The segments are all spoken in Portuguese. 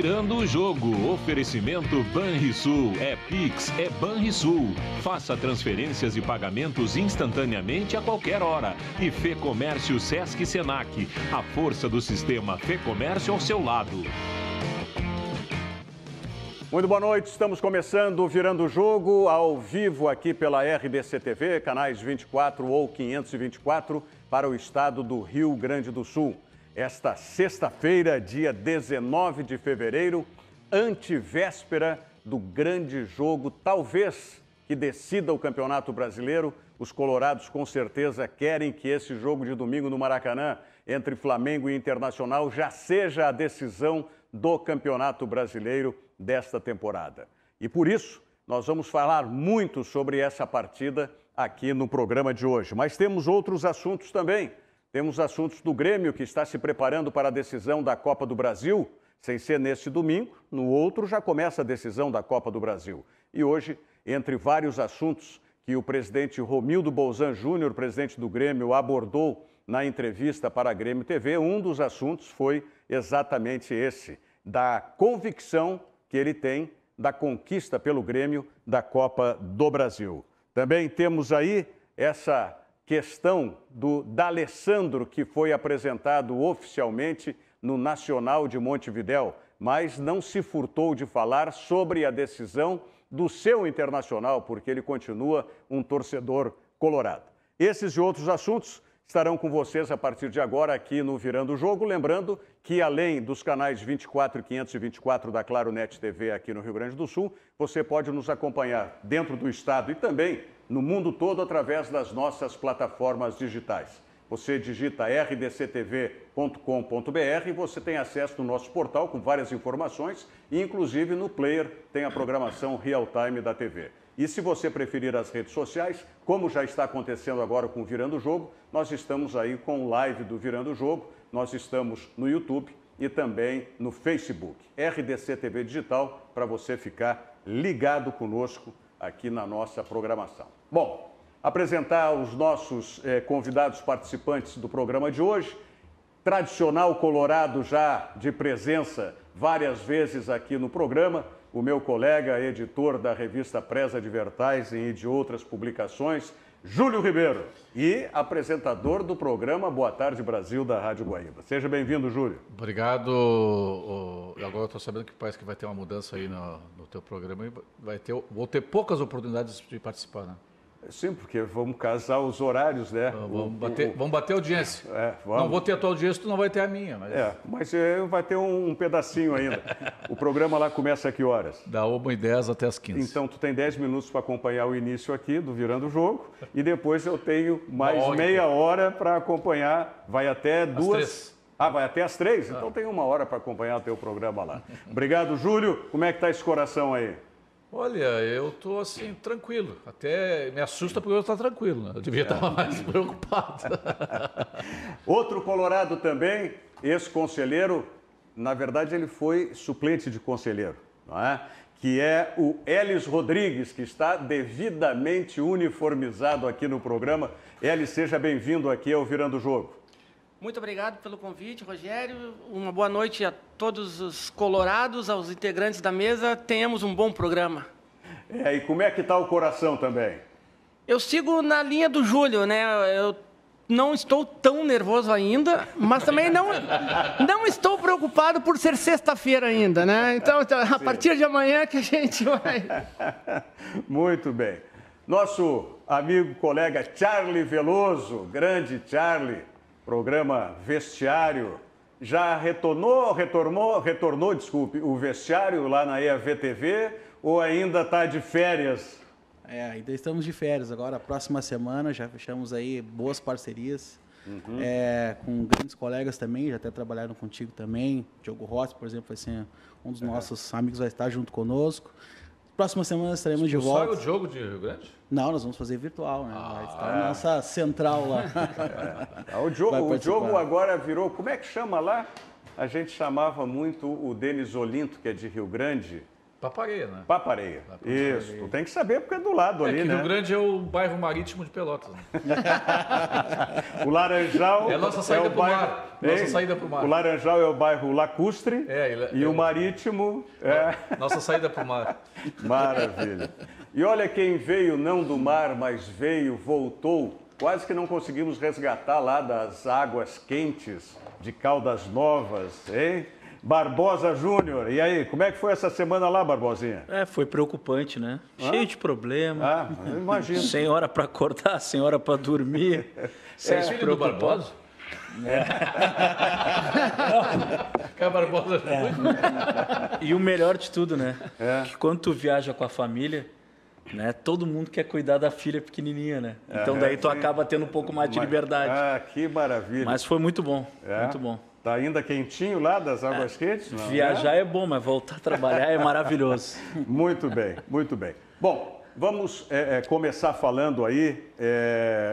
Virando o Jogo. Oferecimento Banrisul. É Pix, é Banrisul. Faça transferências e pagamentos instantaneamente a qualquer hora. E Fê Comércio Sesc Senac. A força do sistema Fê Comércio ao seu lado. Muito boa noite, estamos começando o Virando o Jogo ao vivo aqui pela RDC TV, canais 24 ou 524 para o estado do Rio Grande do Sul. Esta sexta-feira, dia 19 de fevereiro, antevéspera do grande jogo, talvez que decida o Campeonato Brasileiro. Os colorados com certeza querem que esse jogo de domingo no Maracanã, entre Flamengo e Internacional, já seja a decisão do Campeonato Brasileiro desta temporada. E por isso, nós vamos falar muito sobre essa partida aqui no programa de hoje. Mas temos outros assuntos também. Temos assuntos do Grêmio, que está se preparando para a decisão da Copa do Brasil, sem ser neste domingo. No outro já começa a decisão da Copa do Brasil. E hoje, entre vários assuntos que o presidente Romildo Bolzan Júnior, presidente do Grêmio, abordou na entrevista para a Grêmio TV, um dos assuntos foi exatamente esse, da convicção que ele tem da conquista pelo Grêmio da Copa do Brasil. Também temos aí essa questão do D'Alessandro, que foi apresentado oficialmente no Nacional de Montevidéu, mas não se furtou de falar sobre a decisão do seu Internacional, porque ele continua um torcedor colorado. Esses e outros assuntos estarão com vocês a partir de agora aqui no Virando o Jogo. Lembrando que, além dos canais 24 e 524 da Claro Net TV aqui no Rio Grande do Sul, você pode nos acompanhar dentro do estado e também no mundo todo através das nossas plataformas digitais. Você digita rdctv.com.br e você tem acesso no nosso portal com várias informações e, inclusive, no player tem a programação real-time da TV. E se você preferir as redes sociais, como já está acontecendo agora com o Virando o Jogo, nós estamos aí com o live do Virando o Jogo, nós estamos no YouTube e também no Facebook. RDC TV Digital, para você ficar ligado conosco aqui na nossa programação. Bom, apresentar os nossos convidados participantes do programa de hoje. Tradicional colorado já de presença várias vezes aqui no programa, o meu colega, editor da revista Press Advertising e de outras publicações, Júlio Ribeiro, e apresentador do programa Boa Tarde Brasil da Rádio Guaíba. Seja bem-vindo, Júlio. Obrigado. Agora eu estou sabendo que parece que vai ter uma mudança aí no teu programa e vou ter poucas oportunidades de participar, né? Sim, porque vamos casar os horários, né? Vamos bater audiência. Vamos. Não vou ter a tua audiência, tu não vai ter a minha. Mas vai ter um pedacinho ainda. O programa lá começa a que horas? Da 1h10 até as 15. Então, tu tem 10 minutos para acompanhar o início aqui do Virando o Jogo e depois eu tenho mais meia hora para acompanhar, vai até às 2... vai até às 3? Então tem uma hora para acompanhar o teu programa lá. Obrigado, Júlio. Como é que está esse coração aí? Olha, eu estou assim, tranquilo. Até me assusta porque eu estou tranquilo, né? Eu devia estar mais preocupado. Outro colorado também, ex-conselheiro, na verdade ele foi suplente de conselheiro, não é? Que é o Elis Rodrigues, que está devidamente uniformizado aqui no programa. Elis, seja bem-vindo aqui ao Virando o Jogo. Muito obrigado pelo convite, Rogério. Uma boa noite a todos os colorados, aos integrantes da mesa. Tenhamos um bom programa. E como é que está o coração também? Eu sigo na linha do Júlio, né? Eu não estou tão nervoso ainda, mas também não estou preocupado por ser sexta-feira ainda, né? Então, a partir de amanhã que a gente vai... Muito bem. Nosso amigo, colega Charlie Veloso, grande Charlie, programa Vestiário, já retornou, o Vestiário lá na EAV-TV ou ainda está de férias? Ainda estamos de férias. Agora, a próxima semana, já fechamos aí boas parcerias com grandes colegas também, já até trabalharam contigo também. Diogo Rossi, por exemplo, vai ser um dos nossos amigos, vai estar junto conosco. Próxima semana estaremos de volta. Só o jogo de Rio Grande? Não, nós vamos fazer virtual, né? Vai estar a nossa central lá. O jogo agora virou, como é que chama lá? A gente chamava muito o Denis Olinto, que é de Rio Grande, Papareia, né? Papareia. Isso, tu tem que saber porque é do lado ali, né? Rio Grande é o bairro marítimo de Pelotas. Né? O Laranjal é a nossa saída para o mar. Nossa saída para o mar. O Laranjal é o bairro lacustre e o marítimo é... Nossa saída para o mar. Maravilha. E olha quem veio não do mar, mas veio, voltou. Quase que não conseguimos resgatar lá das águas quentes de Caldas Novas, hein? Barbosa Júnior. E aí, como é que foi essa semana lá, Barbosinha? Foi preocupante, né? Cheio de problema. Eu imagino. Sem hora para acordar, sem hora para dormir. Você filho do Barbosa? Que é Barbosa Júnior. E o melhor de tudo, né? Que quando tu viaja com a família, né? Todo mundo quer cuidar da filha pequenininha, né? Então daí tu acaba tendo um pouco mais de liberdade. Que maravilha. Mas foi muito bom, muito bom. Tá ainda quentinho lá das águas quentes? Não, viajar é bom, mas voltar a trabalhar é maravilhoso. Muito bem, muito bem. Bom, vamos começar falando aí,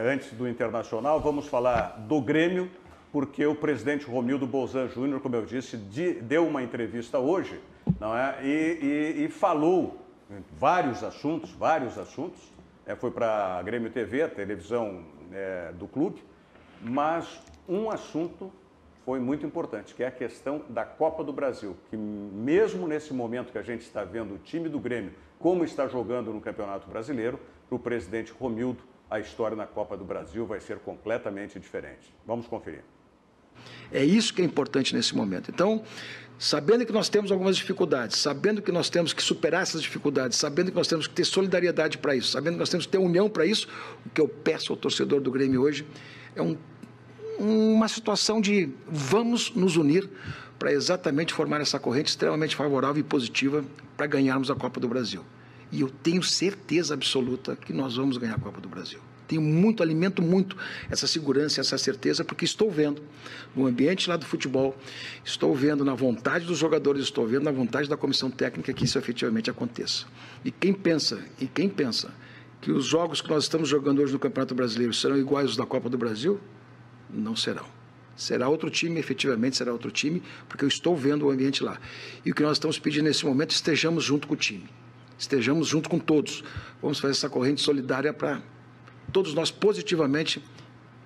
antes do Internacional, vamos falar do Grêmio, porque o presidente Romildo Bolzan Júnior, como eu disse, deu uma entrevista hoje, não é? E falou vários assuntos, foi para a Grêmio TV, a televisão do clube, mas um assunto foi muito importante, que é a questão da Copa do Brasil, que mesmo nesse momento que a gente está vendo o time do Grêmio, como está jogando no Campeonato Brasileiro, para o presidente Romildo, a história na Copa do Brasil vai ser completamente diferente. Vamos conferir. É isso que é importante nesse momento. Então, sabendo que nós temos algumas dificuldades, sabendo que nós temos que superar essas dificuldades, sabendo que nós temos que ter solidariedade para isso, sabendo que nós temos que ter união para isso, o que eu peço ao torcedor do Grêmio hoje é uma situação de vamos nos unir para exatamente formar essa corrente extremamente favorável e positiva para ganharmos a Copa do Brasil. E eu tenho certeza absoluta que nós vamos ganhar a Copa do Brasil. Alimento muito essa segurança, essa certeza, porque estou vendo no ambiente lá do futebol, estou vendo na vontade dos jogadores, estou vendo na vontade da comissão técnica que isso efetivamente aconteça. E quem pensa que os jogos que nós estamos jogando hoje no Campeonato Brasileiro serão iguais aos da Copa do Brasil, não serão. Será outro time, efetivamente será outro time, porque eu estou vendo o ambiente lá. E o que nós estamos pedindo nesse momento, estejamos junto com o time, estejamos junto com todos. Vamos fazer essa corrente solidária para todos nós positivamente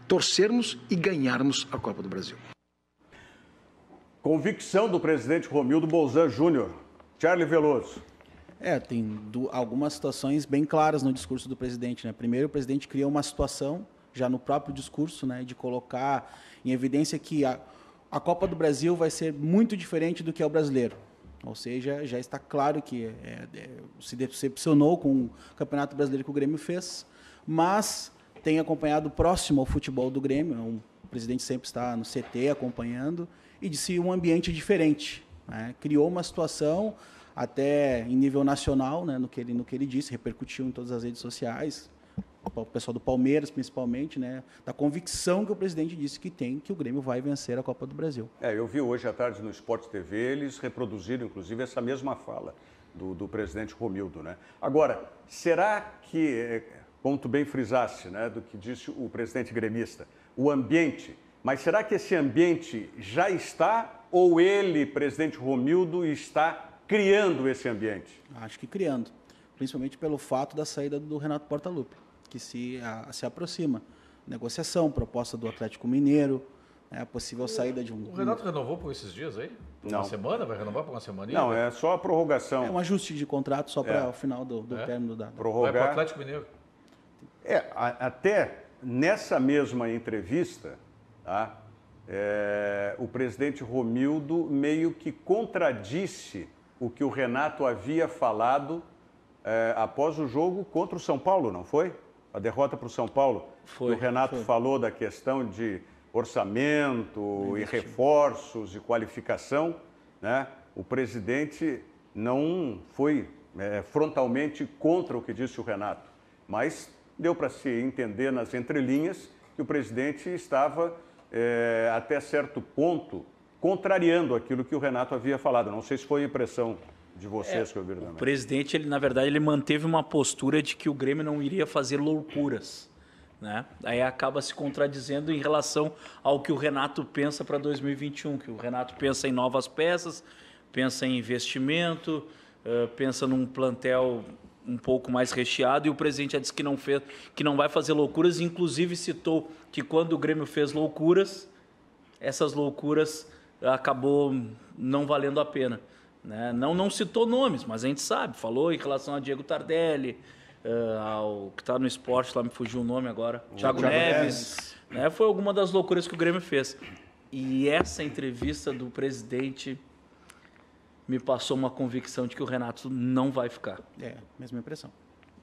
torcermos e ganharmos a Copa do Brasil. Convicção do presidente Romildo Bolzan Júnior. Charlie Veloso. Tem algumas situações bem claras no discurso do presidente, né? Primeiro, o presidente cria uma situação, já no próprio discurso, né, de colocar em evidência que a Copa do Brasil vai ser muito diferente do que é o brasileiro. Ou seja, já está claro que se decepcionou com o Campeonato Brasileiro que o Grêmio fez, mas tem acompanhado próximo ao futebol do Grêmio, o presidente sempre está no CT acompanhando, e disse um ambiente diferente, né? Criou uma situação até em nível nacional, né, no que ele disse, repercutiu em todas as redes sociais, o pessoal do Palmeiras principalmente, né, da convicção que o presidente disse que tem, que o Grêmio vai vencer a Copa do Brasil. Eu vi hoje à tarde no Sport TV, eles reproduziram inclusive essa mesma fala do presidente Romildo, né? Agora, será que, como tu bem frisaste, né, do que disse o presidente gremista, o ambiente, mas será que esse ambiente já está ou ele, presidente Romildo, está criando esse ambiente? Acho que criando, principalmente pelo fato da saída do Renato Portaluppi, que se aproxima. Negociação, proposta do Atlético Mineiro, a possível saída de um... O Renato renovou por esses dias aí? Não. Uma semana? Vai renovar por uma semana? Não, é só a prorrogação. É um ajuste de contrato só para o final do término da... Prorrogar. Vai para o Atlético Mineiro. Até nessa mesma entrevista, tá, o presidente Romildo meio que contradisse o que o Renato havia falado após o jogo contra o São Paulo, não foi? A derrota para o São Paulo. Foi. O Renato falou da questão de orçamento e reforços e qualificação, né? O presidente não foi frontalmente contra o que disse o Renato, mas deu para se entender nas entrelinhas que o presidente estava, até certo ponto, contrariando aquilo que o Renato havia falado. Não sei se foi a impressão de vocês que ouviram também. O presidente, na verdade, ele manteve uma postura de que o Grêmio não iria fazer loucuras, né? Aí acaba se contradizendo em relação ao que o Renato pensa para 2021, que o Renato pensa em novas peças, pensa em investimento, pensa num plantel um pouco mais recheado, e o presidente já disse que não fez, que não vai fazer loucuras, inclusive citou que quando o Grêmio fez loucuras, essas loucuras acabou não valendo a pena, né? Não citou nomes, mas a gente sabe, falou em relação a Diego Tardelli, ao que está no esporte, lá me fugiu o nome agora, Thiago Neves, né? Foi alguma das loucuras que o Grêmio fez. E essa entrevista do presidente me passou uma convicção de que o Renato não vai ficar. Mesma impressão.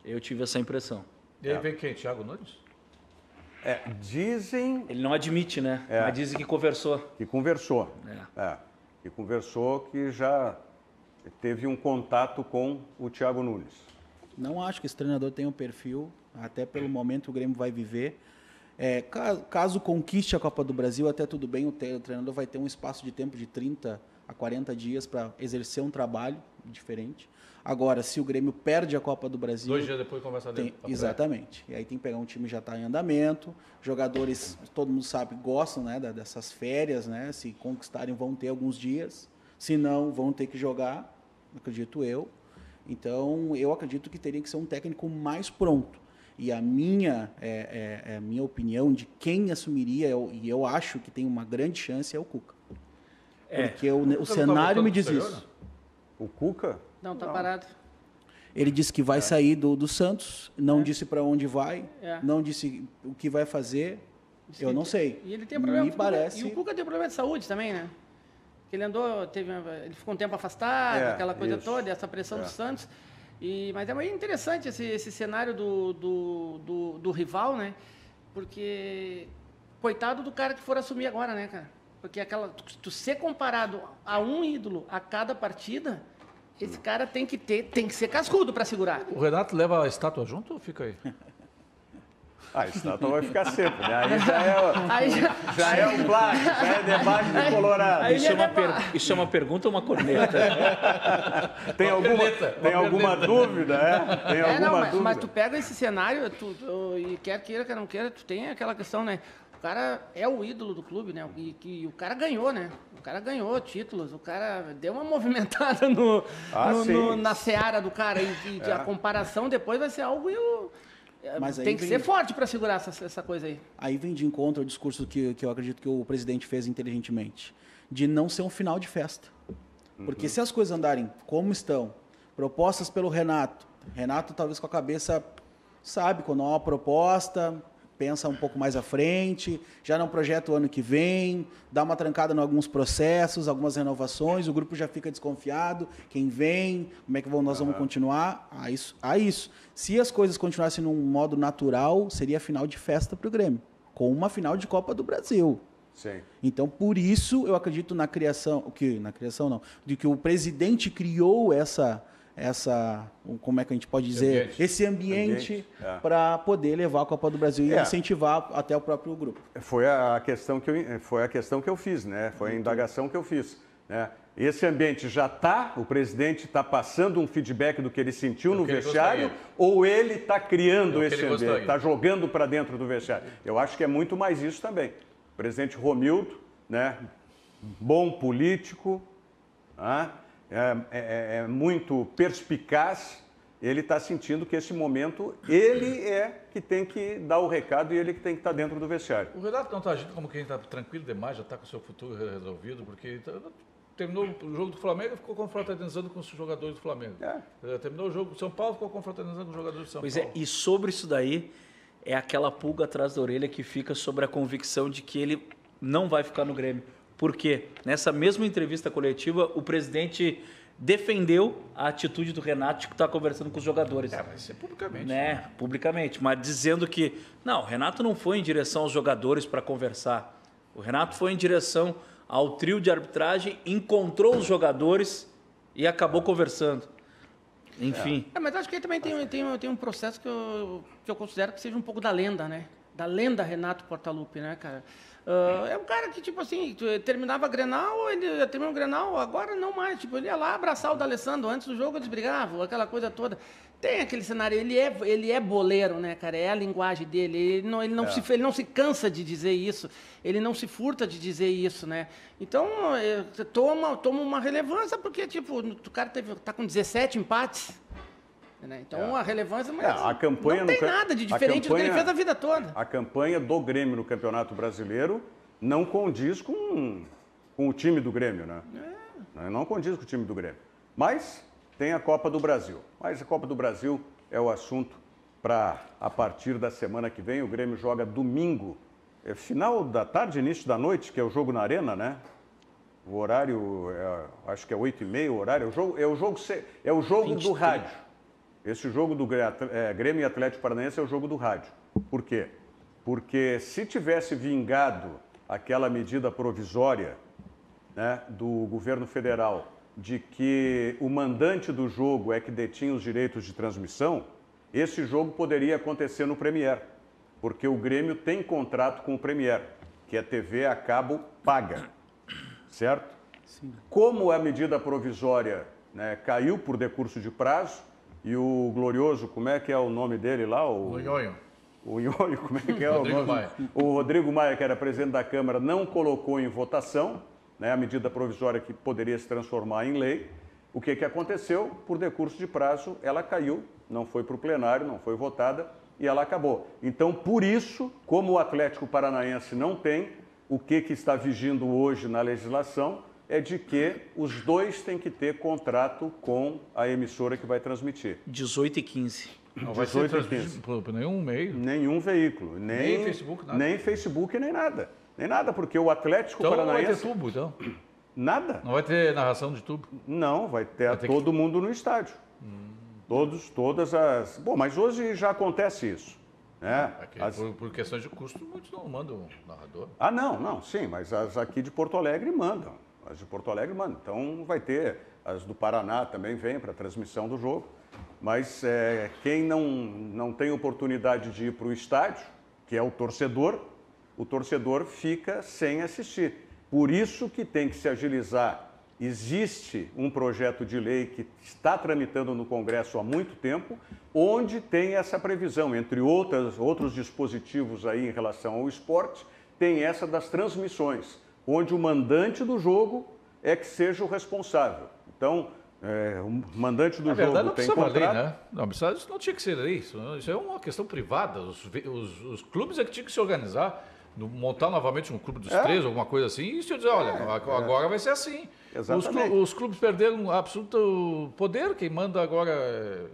Eu tive essa impressão. E aí vem quem? Thiago Nunes? Dizem Ele não admite, né? Mas dizem que conversou. que conversou. Que conversou, que já teve um contato com o Thiago Nunes. Não acho que esse treinador tenha um perfil, até pelo momento que o Grêmio vai viver. Caso conquiste a Copa do Brasil, até tudo bem, o treinador vai ter um espaço de tempo de 30 a 40 dias para exercer um trabalho diferente. Agora, se o Grêmio perde a Copa do Brasil... 2 dias depois conversa dele. Exatamente. E aí tem que pegar um time que já está em andamento, jogadores, todo mundo sabe, gostam, né, dessas férias, né? Se conquistarem vão ter alguns dias, se não, vão ter que jogar, acredito eu. Então, eu acredito que teria que ser um técnico mais pronto. E a minha opinião de quem assumiria, e eu acho que tem uma grande chance, é o Cuca. Porque o cenário me diz isso. O Cuca? Não, tá parado. Ele disse que vai sair do Santos, não disse para onde vai, não disse o que vai fazer, eu não sei. E ele tem problema. Me parece... E o Cuca tem problema de saúde também, né? Ele ele ficou um tempo afastado, aquela coisa toda, essa pressão do Santos. Mas é muito interessante esse cenário do rival, né? Porque, coitado do cara que for assumir agora, né, cara? Porque tu ser comparado a um ídolo a cada partida, esse cara tem que ser cascudo para segurar. O Renato leva a estátua junto ou fica aí? A estátua vai ficar sempre, né? Aí já é um plástico, já é debate do Colorado. Isso é uma pergunta ou uma corneta? Tem alguma dúvida? Tem alguma dúvida? Mas tu pega esse cenário, e quer queira, quer não queira, tu tem aquela questão, né? O cara é o ídolo do clube, né? E o cara ganhou, né? O cara ganhou títulos, o cara deu uma movimentada na seara do cara. E a comparação depois vai ser algo... Mas tem que ser forte para segurar essa coisa aí. Aí vem de encontro ao discurso que eu acredito que o presidente fez inteligentemente, de não ser um final de festa. Porque se as coisas andarem como estão, propostas pelo Renato talvez com a cabeça, sabe, quando há uma proposta, pensa um pouco mais à frente, já não projeta o ano que vem, dá uma trancada em alguns processos, algumas renovações, o grupo já fica desconfiado, quem vem, como é que nós vamos continuar, isso. Se as coisas continuassem num modo natural, seria final de festa para o Grêmio, com uma final de Copa do Brasil. Sim. Então, por isso, eu acredito de que o presidente criou como é que a gente pode dizer, esse ambiente para poder levar a Copa do Brasil e incentivar até o próprio grupo. Foi a questão que eu fiz, né? Foi a indagação que eu fiz, né? Esse ambiente já está, o presidente está passando um feedback do que ele sentiu no vestiário, ou ele está criando esse ambiente, está jogando para dentro do vestiário? Eu acho que é muito mais isso também. O presidente Romildo, né? Bom político, é muito perspicaz, ele está sentindo que esse momento ele é que tem que dar o recado e ele que tem que estar dentro do vestiário. O Renato não está agindo como quem está tranquilo demais, já está com o seu futuro resolvido, porque terminou o jogo do Flamengo e ficou confraternizando com os jogadores do Flamengo. Terminou o jogo do São Paulo, ficou confraternizando com os jogadores do São Paulo. Pois é, e sobre isso daí, é aquela pulga atrás da orelha que fica sobre a convicção de que ele não vai ficar no Grêmio. Por quê? Nessa mesma entrevista coletiva, o presidente defendeu a atitude do Renato de estar conversando com os jogadores. Vai ser publicamente. Né? Publicamente, mas dizendo que não, o Renato não foi em direção aos jogadores para conversar. O Renato foi em direção ao trio de arbitragem, encontrou os jogadores e acabou conversando. Enfim. Mas acho que aí também tem um processo que eu considero que seja um pouco da lenda, né? Da lenda Renato Portaluppi, né, cara? É um cara que, tipo assim, terminava a Grenal, ele terminou o Grenal, agora não mais. Tipo, ele ia lá abraçar o D'Alessandro, antes do jogo eles brigavam, aquela coisa toda. Tem aquele cenário, ele é boleiro, né, cara? É a linguagem dele. Ele não se cansa de dizer isso. Ele não se furta de dizer isso, né? Então, toma uma relevância, porque, tipo, o cara tá com 17 empates. Né? Então, a relevância a campanha não tem nada de diferente do que ele fez a vida toda. A campanha do Grêmio no Campeonato Brasileiro não condiz com o time do Grêmio, né? Não condiz com o time do Grêmio. Mas tem a Copa do Brasil. Mas a Copa do Brasil é o assunto para, a partir da semana que vem, o Grêmio joga domingo, final da tarde, início da noite, que é o jogo na Arena, né? O horário, acho que é 8h30 o horário. É o jogo 23. Do rádio. Esse jogo do Grêmio e Atlético Paranaense é o jogo do rádio. Por quê? Porque se tivesse vingado aquela medida provisória, né, do governo federal de que o mandante do jogo é que detinha os direitos de transmissão, esse jogo poderia acontecer no Premier, porque o Grêmio tem contrato com o Premier, que é TV a cabo paga, certo? Sim. Como a medida provisória, né, caiu por decurso de prazo, e o glorioso, como é que é o nome dele lá? O Nhonho. O Nhonho, como é que é o nome? Maia. O Rodrigo Maia, que era presidente da Câmara, não colocou em votação, né, a medida provisória que poderia se transformar em lei. O que aconteceu? Por decurso de prazo, ela caiu, não foi para o plenário, não foi votada e ela acabou. Então, por isso, como o Atlético Paranaense não tem, o que está vigindo hoje na legislação é de que os dois têm que ter contrato com a emissora que vai transmitir. 18h15. Não vai ser transmitido por nenhum meio? Nenhum veículo. Nem Facebook, nada? Nem Facebook, nem nada. Nem nada, porque o Atlético Paranaense... Então não vai ter tubo, então? Nada. Não vai ter narração de tubo? Não, vai ter todo mundo no estádio. Todas as... Bom, mas hoje já acontece isso. Né? Por questões de custo, muitos não mandam narrador. Ah, não, sim, mas as aqui de Porto Alegre mandam. As de Porto Alegre mandam. Então vai ter, as do Paraná também vêm para a transmissão do jogo. Mas quem não tem oportunidade de ir para o estádio, que é o torcedor fica sem assistir. Por isso que tem que se agilizar. Existe um projeto de lei que está tramitando no Congresso há muito tempo, onde tem essa previsão, entre outros dispositivos aí em relação ao esporte, tem essa das transmissões, onde o mandante do jogo é que seja o responsável. Então, o mandante do jogo não tem contrato... lei, né? Isso não tinha que ser lei, isso é uma questão privada. Os clubes é que tinham que se organizar, montar novamente um clube dos três, alguma coisa assim, e se eu dizer, olha, agora vai ser assim. Os clubes perderam absoluto poder, quem manda agora...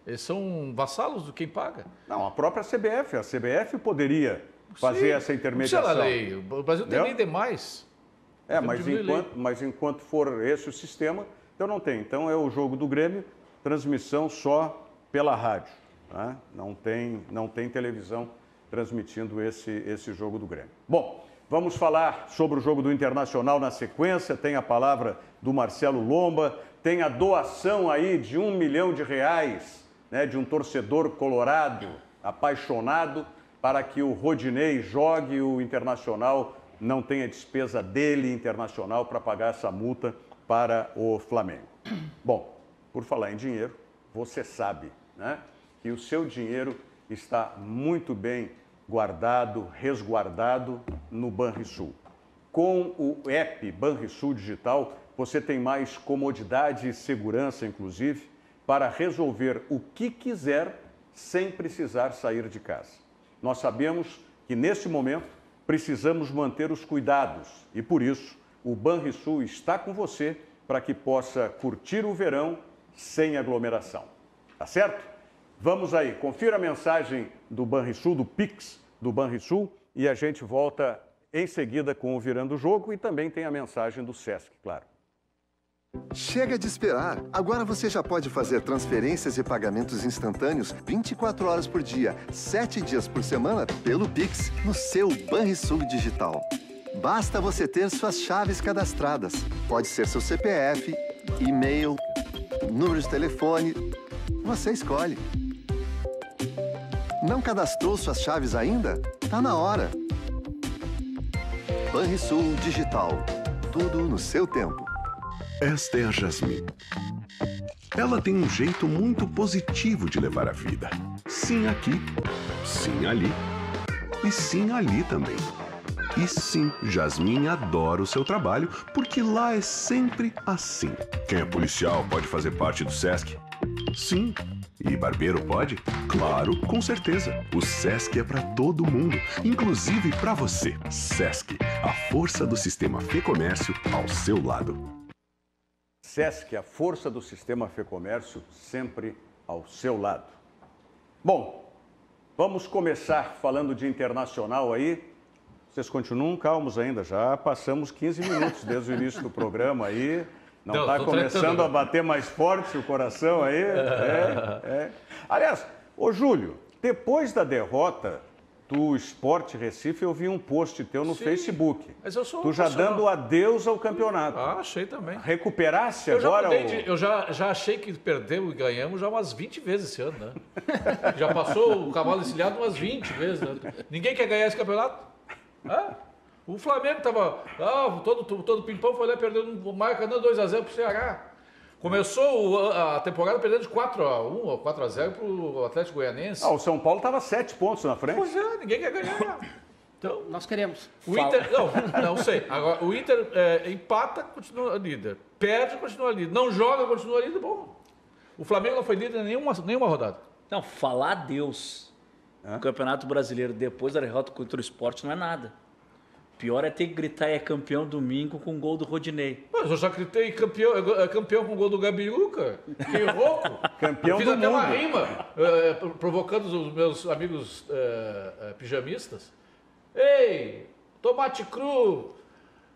Eles são vassalos de quem paga. Não, a própria CBF. A CBF poderia fazer essa intermediação. Não precisa lei. O Brasil tem lei demais. Mas enquanto for esse o sistema, então não tem. Então é o jogo do Grêmio, transmissão só pela rádio. Né? Não tem televisão transmitindo esse jogo do Grêmio. Bom, vamos falar sobre o jogo do Internacional na sequência. Tem a palavra do Marcelo Lomba, tem a doação aí de R$1 milhão, né, de um torcedor colorado, apaixonado, para que o Rodinei jogue e o Internacional não tenha despesa dele, Internacional, para pagar essa multa para o Flamengo. Bom, por falar em dinheiro, você sabe, né, que o seu dinheiro está muito bem guardado, resguardado no Banrisul. Com o app Banrisul Digital, você tem mais comodidade e segurança, inclusive, para resolver o que quiser sem precisar sair de casa. Nós sabemos que, neste momento, precisamos manter os cuidados e, por isso, o Banrisul está com você para que possa curtir o verão sem aglomeração. Tá certo? Vamos aí, confira a mensagem do Banrisul, do Pix do Banrisul, e a gente volta em seguida com o Virando o Jogo e também tem a mensagem do Sesc, claro. Chega de esperar! Agora você já pode fazer transferências e pagamentos instantâneos 24 horas por dia, 7 dias por semana, pelo Pix, no seu Banrisul Digital. Basta você ter suas chaves cadastradas. Pode ser seu CPF, e-mail, número de telefone, você escolhe. Não cadastrou suas chaves ainda? Tá na hora! Banrisul Digital. Tudo no seu tempo. Esta é a Jasmine. Ela tem um jeito muito positivo de levar a vida. Sim aqui, sim ali e sim ali também. E sim, Jasmine adora o seu trabalho porque lá é sempre assim. Quem é policial pode fazer parte do SESC? Sim. E barbeiro pode? Claro, com certeza. O SESC é para todo mundo, inclusive para você. SESC, a força do sistema Fê Comércio ao seu lado. SESC, a força do sistema Fê Comércio, sempre ao seu lado. Bom, vamos começar falando de internacional aí. Vocês continuam calmos ainda, já passamos 15 minutos desde o início do programa aí. Não está começando a bater mais forte o coração aí? Aliás, ô Júlio, depois da derrota do Sport Recife, eu vi um post teu no Facebook. Mas eu sou tu já dando adeus ao campeonato. Achei também. Recuperasse agora? Eu já achei que perdeu e ganhamos já umas 20 vezes esse ano, né? Já passou o cavalo encilhado umas 20 vezes. Né? Ninguém quer ganhar esse campeonato? O Flamengo estava... todo pimpão foi lá e perdeu no Maracanã 2-0 para o Ceará. Começou a temporada perdendo de 4-1 ou 4-0 para o Atlético Goianense. O São Paulo estava 7 pontos na frente. Pois é, ninguém quer ganhar. Então, nós queremos. O Inter... Não sei. Agora, o Inter empata, continua líder. Perde, continua líder. Não joga, continua líder. Bom, o Flamengo não foi líder em nenhuma rodada. Não, falar adeus no Campeonato Brasileiro depois da derrota contra o Sport não é nada. Pior é ter que gritar é campeão domingo com o gol do Rodinei. Mas eu já gritei campeão com o gol do Gabiru, cara. Fiquei rouco. Campeão Fiz do até mundo. uma rima, provocando os meus amigos pijamistas. Ei, tomate cru,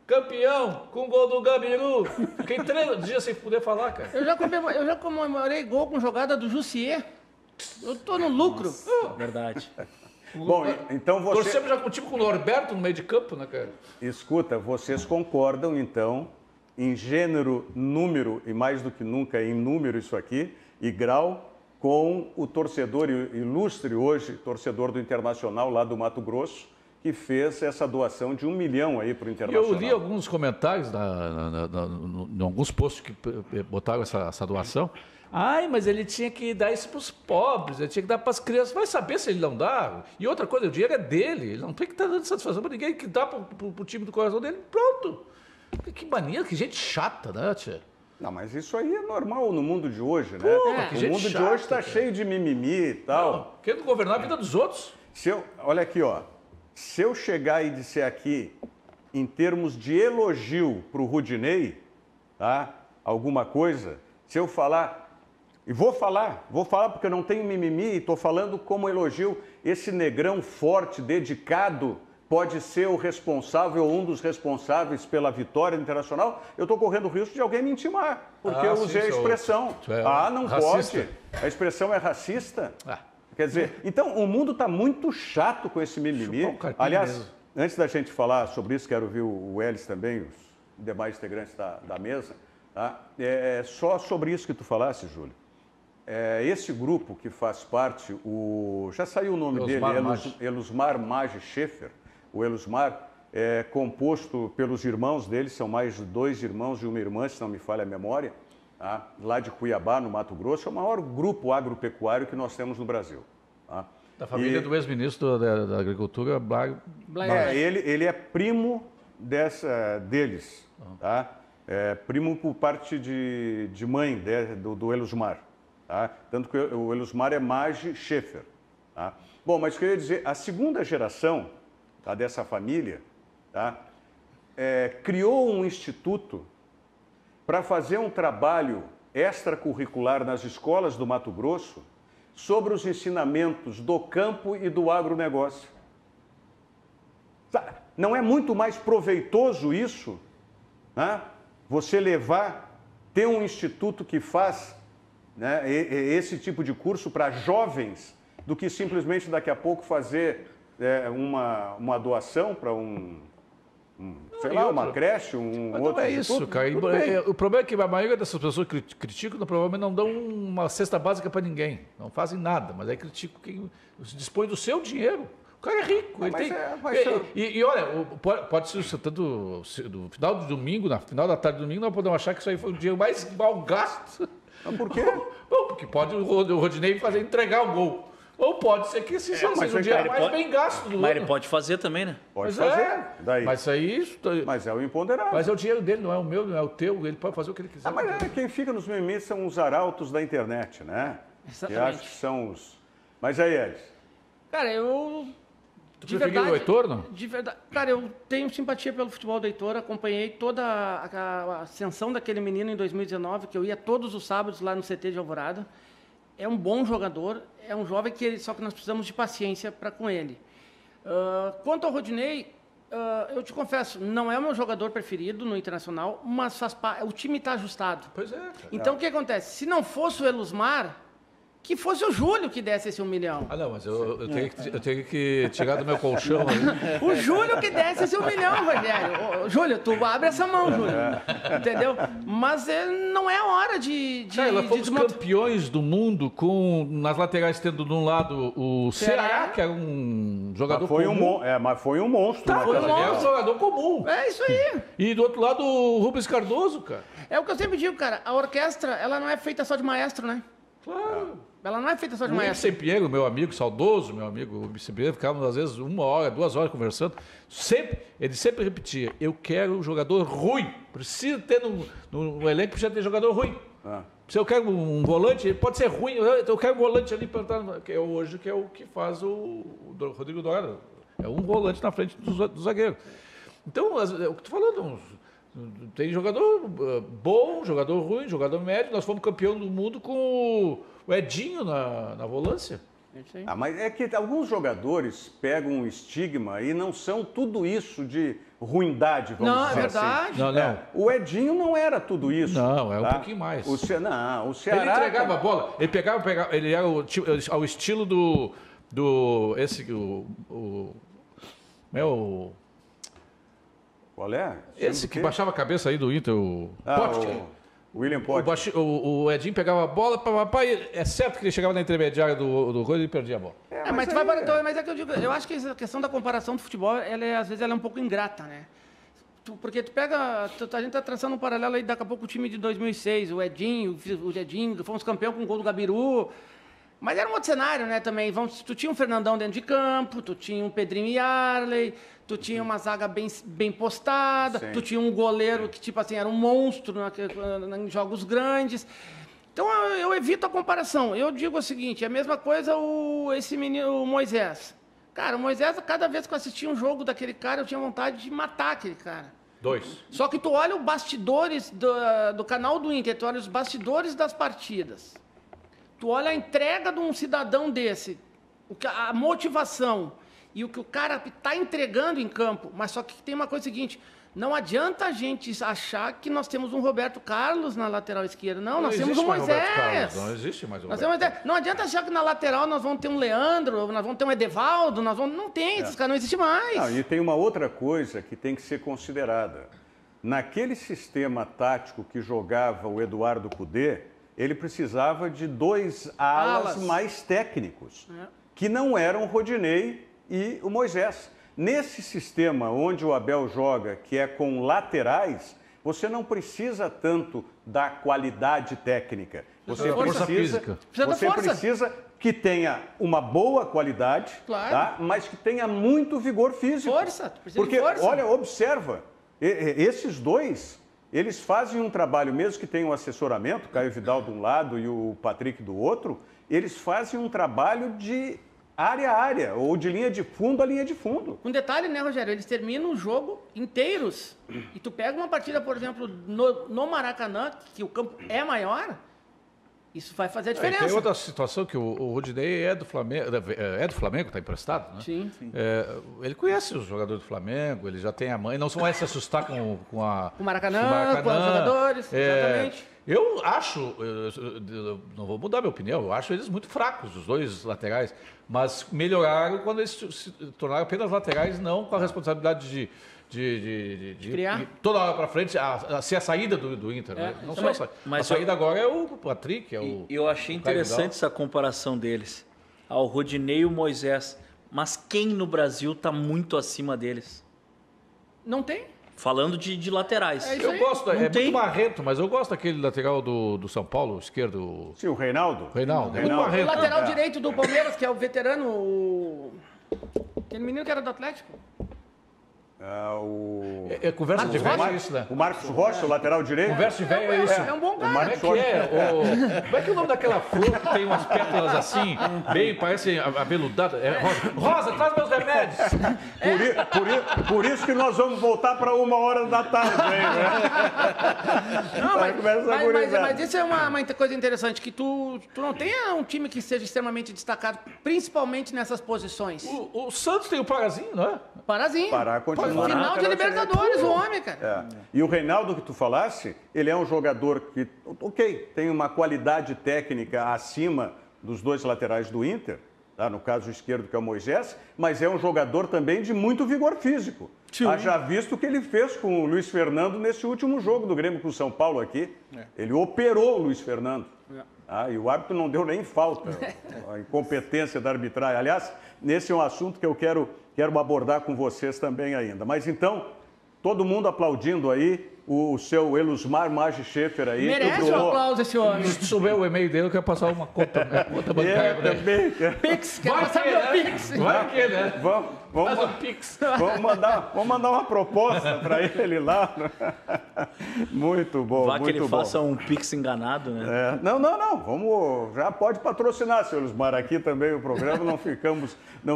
campeão com o gol do Gabiru. Fiquei 3 dias sem poder falar, cara. Eu já comemorei gol com jogada do Jussier. Eu tô no lucro. Nossa, verdade. Bom, então você... Torcemos já com o time com o Norberto no meio de campo, né, cara? Escuta, vocês concordam, então, em gênero, número, e mais do que nunca em número isso aqui, e grau, com o torcedor ilustre hoje, torcedor do Internacional lá do Mato Grosso, que fez essa doação de 1 milhão aí para o Internacional. Eu li alguns comentários, em alguns posts que botaram essa doação. Ai, mas ele tinha que dar isso para os pobres, ele tinha que dar para as crianças. Vai saber se ele não dá. E outra coisa, o dinheiro é dele, ele não tem que estar dando satisfação para ninguém, que dá para o time do coração dele, pronto. Que maneira, que gente chata, né, tia? Não, mas isso aí é normal no mundo de hoje, né? Pô, o mundo de hoje está cheio de mimimi e tal. Querendo governar a vida dos outros. Olha aqui, ó. Se eu chegar e disser aqui, em termos de elogio para o Rodinei, tá? Alguma coisa, se eu falar... E vou falar porque eu não tenho mimimi e estou falando como elogio. Esse negrão forte, dedicado, pode ser o responsável ou um dos responsáveis pela vitória internacional. Eu estou correndo o risco de alguém me intimar, porque eu usei a expressão. Não racista. Pode. A expressão é racista. Quer dizer, então o mundo está muito chato com esse mimimi. Aliás, mesmo. Antes da gente falar sobre isso, quero ouvir o Elis também, os demais integrantes da mesa. Tá? Só sobre isso que tu falasse, Júlio. Esse grupo que faz parte, já saiu o nome dele, Elusmar Maggi Schaefer. O Elusmar é composto pelos irmãos dele, são mais de 2 irmãos e uma irmã, se não me falha a memória, tá? Lá de Cuiabá, no Mato Grosso. É o maior grupo agropecuário que nós temos no Brasil. Tá? Da família do ex-ministro da Agricultura, ele é primo deles, tá? Primo por parte de mãe do Elusmar. Tá? Tanto que o Elusmar é Maggi Schaefer. Tá? Bom, mas eu queria dizer, a segunda geração, tá, dessa família, tá, criou um instituto para fazer um trabalho extracurricular nas escolas do Mato Grosso sobre os ensinamentos do campo e do agronegócio. Não é muito mais proveitoso isso? Né? Você ter um instituto que faz... Né, esse tipo de curso para jovens, do que simplesmente daqui a pouco fazer uma doação para uma creche, outro. Não é isso, cara. O problema é que a maioria dessas pessoas que criticam, provavelmente não dão uma cesta básica para ninguém. Não fazem nada, mas aí criticam quem se dispõe do seu dinheiro. cara é rico. E olha, pode ser tanto no final do domingo, na final da tarde do domingo, nós podemos achar que isso aí foi o dia mais mal gasto. Mas por quê? Bom, porque pode o Rodinei entregar o gol. Ou pode ser que esse seja o dia mais bem gasto do ano. Mas ele pode fazer também, né? Pode fazer. Daí. Mas aí... Mas é o imponderável. Mas é o dinheiro dele, não é o meu, não é o teu. Ele pode fazer o que ele quiser. Mas quem fica nos mimitos são os arautos da internet, né? Exatamente. Que acho que são os... Mas aí, Elis? Cara, eu... Tu preferiu o Heitor, não? De verdade. Cara, eu tenho simpatia pelo futebol do Heitor, acompanhei toda a ascensão daquele menino em 2019, que eu ia todos os sábados lá no CT de Alvorada. É um bom jogador, é um jovem só que nós precisamos de paciência para com ele. Quanto ao Rodinei, eu te confesso, não é o meu jogador preferido no Internacional, mas o time está ajustado. Pois é. Cara. Então, o que acontece? Se não fosse o Elusmar, que fosse o Júlio que desse esse 1 milhão. Ah, não, mas eu tenho que tirar do meu colchão aí. O Júlio que desse esse 1 milhão, Rogério. Júlio, tu abre essa mão, Júlio. Entendeu? Mas não é a hora de nós fomos campeões do mundo nas laterais tendo de um lado o Ceará, que era um jogador comum. Mas foi um monstro. Tá, foi um jogador comum. É isso aí. E do outro lado o Rubens Cardoso, cara. É o que eu sempre digo, cara. A orquestra, ela não é feita só de maestro, né? Claro. Ela não é feita só de o maestro. O Pinheiro, meu amigo, saudoso, meu amigo, o Pinheiro, ficávamos às vezes 1 hora, 2 horas conversando. Ele sempre repetia, eu quero um jogador ruim. Precisa ter no elenco, precisa ter jogador ruim. Se eu quero um volante, ele pode ser ruim, eu quero um volante ali, que é hoje que é o que faz o Rodrigo Dourado. É um volante na frente do zagueiro. Então, é o que tu falando, tem jogador bom, jogador ruim, jogador médio. Nós fomos campeão do mundo com o Edinho na volância. Mas é que alguns jogadores pegam um estigma e não são tudo isso de ruindade, vamos dizer assim. Não, é verdade. Não. O Edinho não era tudo isso. Não, é um pouquinho mais. O Ceará... Ele entregava a bola, ele pegava, ele era ao estilo Qual é? Esse que baixava a cabeça aí do Inter, o William Potts. O Edinho pegava a bola, papai, é certo que ele chegava na intermediária do coisa e perdia a bola. Mas é que eu digo, eu acho que essa questão da comparação do futebol, às vezes ela é um pouco ingrata, né? Porque tu pega, a gente tá traçando um paralelo aí, daqui a pouco o time de 2006, o Edinho, fomos campeão com o gol do Gabiru. Mas era um outro cenário, né, também. Tu tinha um Fernandão dentro de campo, tu tinha um Pedrinho e Arley, tu tinha uma zaga bem postada, tu tinha um goleiro que, tipo assim, era um monstro em jogos grandes. Então, eu evito a comparação. Eu digo o seguinte, é a mesma coisa esse menino, o Moisés. Cara, o Moisés, cada vez que eu assistia um jogo daquele cara, eu tinha vontade de matar aquele cara. 2. Só que tu olha os bastidores do canal do Inter, tu olha os bastidores das partidas. Tu olha a entrega de um cidadão desse, a motivação e o que o cara está entregando em campo. Mas só que tem uma coisa seguinte, não adianta a gente achar que nós temos um Roberto Carlos na lateral esquerda. Não, nós temos um Moisés. Não existe mais o Roberto. Não adianta achar que na lateral nós vamos ter um Leandro, nós vamos ter um Edevaldo, não tem, esses caras não existem mais. Não, e tem uma outra coisa que tem que ser considerada. Naquele sistema tático que jogava o Eduardo Cudê, ele precisava de 2 alas mais técnicos, que não eram o Rodinei e o Moisés. Nesse sistema onde o Abel joga, que é com laterais, você não precisa tanto da qualidade técnica. Você precisa que tenha uma boa qualidade, tá? Mas que tenha muito vigor físico. Porque, olha, observa, esses dois... Eles fazem um trabalho, mesmo que tenham um assessoramento, Caio Vidal de um lado e o Patrick do outro, eles fazem um trabalho de área a área, ou de linha de fundo a linha de fundo. Um detalhe, né, Rogério? Eles terminam o jogo inteiros. E tu pega uma partida, por exemplo, no Maracanã, que o campo é maior, isso vai fazer a diferença. Tem outra situação que o Rodinei é do Flamengo, está emprestado, né? Sim. Ele conhece os jogadores do Flamengo, ele já tem a mãe, não vai se assustar com o Maracanã, com os jogadores, exatamente. Eu acho, não vou mudar minha opinião, eu acho eles muito fracos, os 2 laterais, mas melhoraram quando eles se tornaram apenas laterais, não com a responsabilidade de criar toda hora para frente, ser a saída do Inter. Né? Não só a saída agora é o Patrick. Eu achei interessante essa comparação deles, ao Rodinei e o Moisés. Mas quem no Brasil tá muito acima deles? Não tem. Falando de laterais. Eu gosto, Não tem. muito marrento, mas eu gosto daquele lateral do São Paulo, esquerdo. Sim, o Reinaldo. Reinaldo. É muito O marrento. lateral direito do Palmeiras, que é o veterano, aquele menino que era do Atlético. Conversa de velho é isso, né? O Marcos Rocha, o lateral direito. Conversa de velho é isso. É um bom Como cara. é que é? Como é que é o nome daquela flor que tem umas pétalas assim, bem, parece aveludada? É rosa. Rosa, traz meus remédios. Por isso que nós vamos voltar para 1h da tarde, hein, né? Não, Vai mas isso é uma coisa interessante, que tu não tenha um time que seja extremamente destacado, principalmente nessas posições. O Santos tem o Parazinho, não é? Parazinho. Pará continua. Final de Libertadores, o homem, cara. E o Reinaldo que tu falasse, ele é um jogador que, ok, tem uma qualidade técnica acima dos dois laterais do Inter, tá? No caso o esquerdo que é o Moisés, mas é um jogador também de muito vigor físico. Haja visto o que ele fez com o Luiz Fernando nesse último jogo do Grêmio com o São Paulo aqui. Ele operou o Luiz Fernando. E o árbitro não deu nem falta. A incompetência da arbitragem. Aliás, nesse é um assunto que eu quero abordar com vocês também ainda. Mas então, todo mundo aplaudindo aí o seu Elusmar Maggi Schaefer aí. Merece um aplauso esse homem. Se souber o e-mail dele, eu quero passar uma conta bancária pra ele. Também. Pix, quer passar meu Pix. Vai que, né? Vamos mandar uma proposta para ele lá. Muito bom, Vá muito que ele bom. faça um Pix enganado, né? Não. Vamos, já pode patrocinar, senhor Elusmar, aqui também o programa, não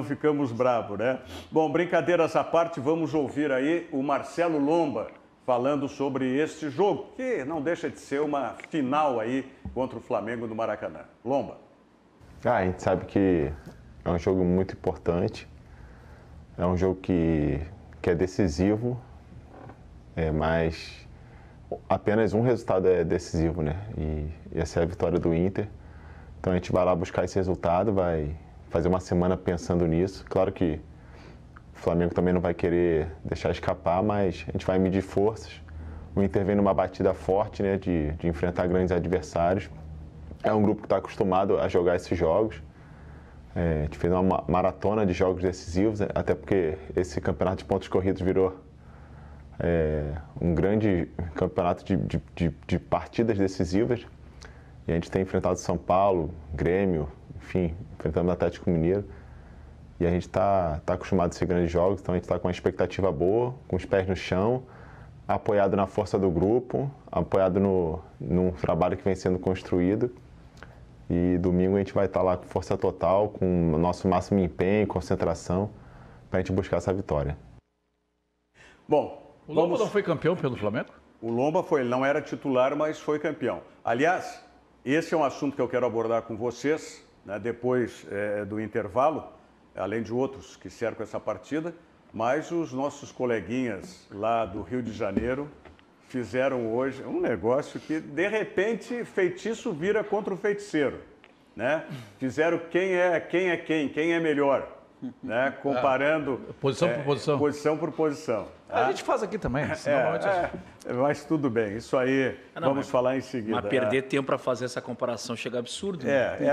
ficamos bravos, né? Bom, brincadeiras à parte, vamos ouvir aí o Marcelo Lomba falando sobre este jogo, que não deixa de ser uma final aí contra o Flamengo no Maracanã. Lomba. A gente sabe que é um jogo muito importante, é um jogo que é decisivo, mas apenas um resultado é decisivo, né? E essa é a vitória do Inter. Então a gente vai lá buscar esse resultado, vai fazer uma semana pensando nisso. Claro que o Flamengo também não vai querer deixar escapar, mas a gente vai medir forças. O Inter vem numa batida forte, né, de enfrentar grandes adversários. É um grupo que está acostumado a jogar esses jogos. A gente fez uma maratona de jogos decisivos, até porque esse campeonato de pontos corridos virou um grande campeonato de partidas decisivas. E a gente tem enfrentado São Paulo, Grêmio, enfim, enfrentando o Atlético Mineiro. E a gente está acostumado a esses grandes jogos, então a gente está com uma expectativa boa, com os pés no chão, apoiado na força do grupo, apoiado num trabalho que vem sendo construído. E domingo a gente vai estar lá com força total, com o nosso máximo empenho, concentração, para a gente buscar essa vitória. Bom, o Lomba não foi campeão pelo Flamengo? O Lomba foi, ele não era titular, mas foi campeão. Aliás, esse é um assunto que eu quero abordar com vocês, né, depois do intervalo, além de outros que cercam essa partida, mas os nossos coleguinhas lá do Rio de Janeiro fizeram hoje um negócio que, de repente, feitiço vira contra o feiticeiro, né? Fizeram quem é melhor, né? Comparando... Posição por posição. Posição por posição. Tá? A gente faz aqui também. Mas tudo bem, isso aí vamos falar em seguida. Mas perder tempo para fazer essa comparação chega absurdo.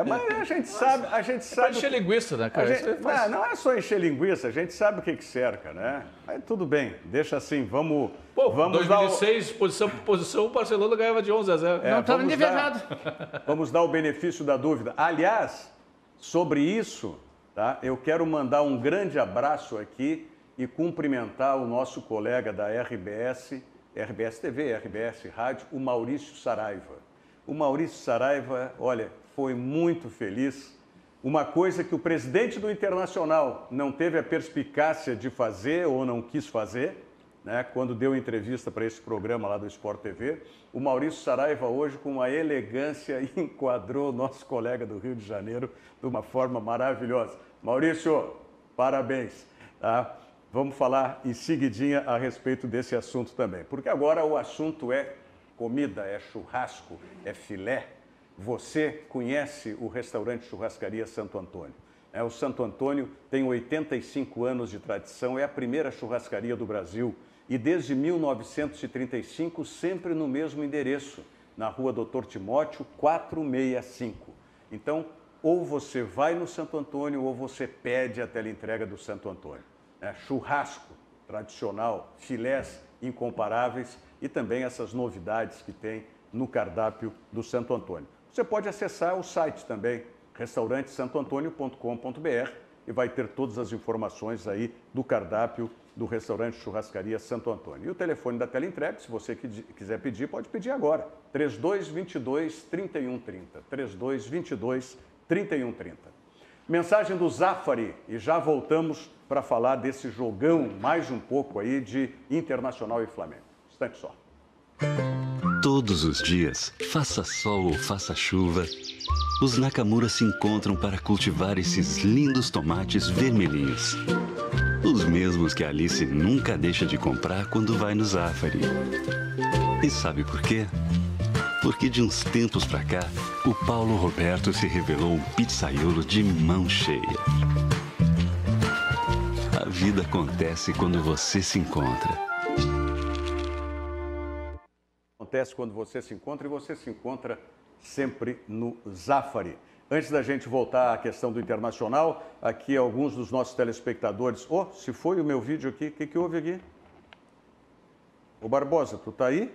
Mas a gente sabe... Para encher linguiça, né, cara? Não é só encher linguiça, a gente sabe o que cerca, né? Mas tudo bem, deixa assim, vamos... Vamos 2006, posição por posição, o Barcelona ganhava de 11-0. Não estava endividado. Vamos dar o benefício da dúvida. Aliás, sobre isso, tá? Eu quero mandar um grande abraço aqui e cumprimentar o nosso colega da RBS TV, RBS Rádio, o Maurício Saraiva. O Maurício Saraiva, olha, foi muito feliz. Uma coisa que o presidente do Internacional não teve a perspicácia de fazer ou não quis fazer, né, quando deu entrevista para esse programa lá do Sport TV, o Maurício Saraiva hoje, com uma elegância, enquadrou o nosso colega do Rio de Janeiro de uma forma maravilhosa. Maurício, parabéns. Tá? Vamos falar em seguidinha a respeito desse assunto também, porque agora o assunto é comida, é churrasco, é filé. Você conhece o restaurante Churrascaria Santo Antônio? O Santo Antônio tem 85 anos de tradição, é a primeira churrascaria do Brasil e desde 1935 sempre no mesmo endereço, na rua Doutor Timóteo 465. Então, ou você vai no Santo Antônio ou você pede a teleentrega do Santo Antônio. Churrasco tradicional, filés incomparáveis e também essas novidades que tem no cardápio do Santo Antônio. Você pode acessar o site também, restaurantesantoantonio.com.br, e vai ter todas as informações aí do cardápio do restaurante Churrascaria Santo Antônio. E o telefone da teleentrega, se você quiser pedir, pode pedir agora. 3222-3130. 3222-3130. Mensagem do Zafari e já voltamos para falar desse jogão mais um pouco aí de Internacional e Flamengo. Instante só. Todos os dias, faça sol ou faça chuva, os Nakamura se encontram para cultivar esses lindos tomates vermelhinhos. Os mesmos que a Alice nunca deixa de comprar quando vai no Zafari. E sabe por quê? Porque de uns tempos pra cá, o Paulo Roberto se revelou um pizzaiolo de mão cheia. A vida acontece quando você se encontra. Acontece quando você se encontra e você se encontra sempre no Zafari. Antes da gente voltar à questão do Internacional, aqui alguns dos nossos telespectadores. Se foi o meu vídeo aqui, o que houve aqui? Ô Barbosa, tu tá aí?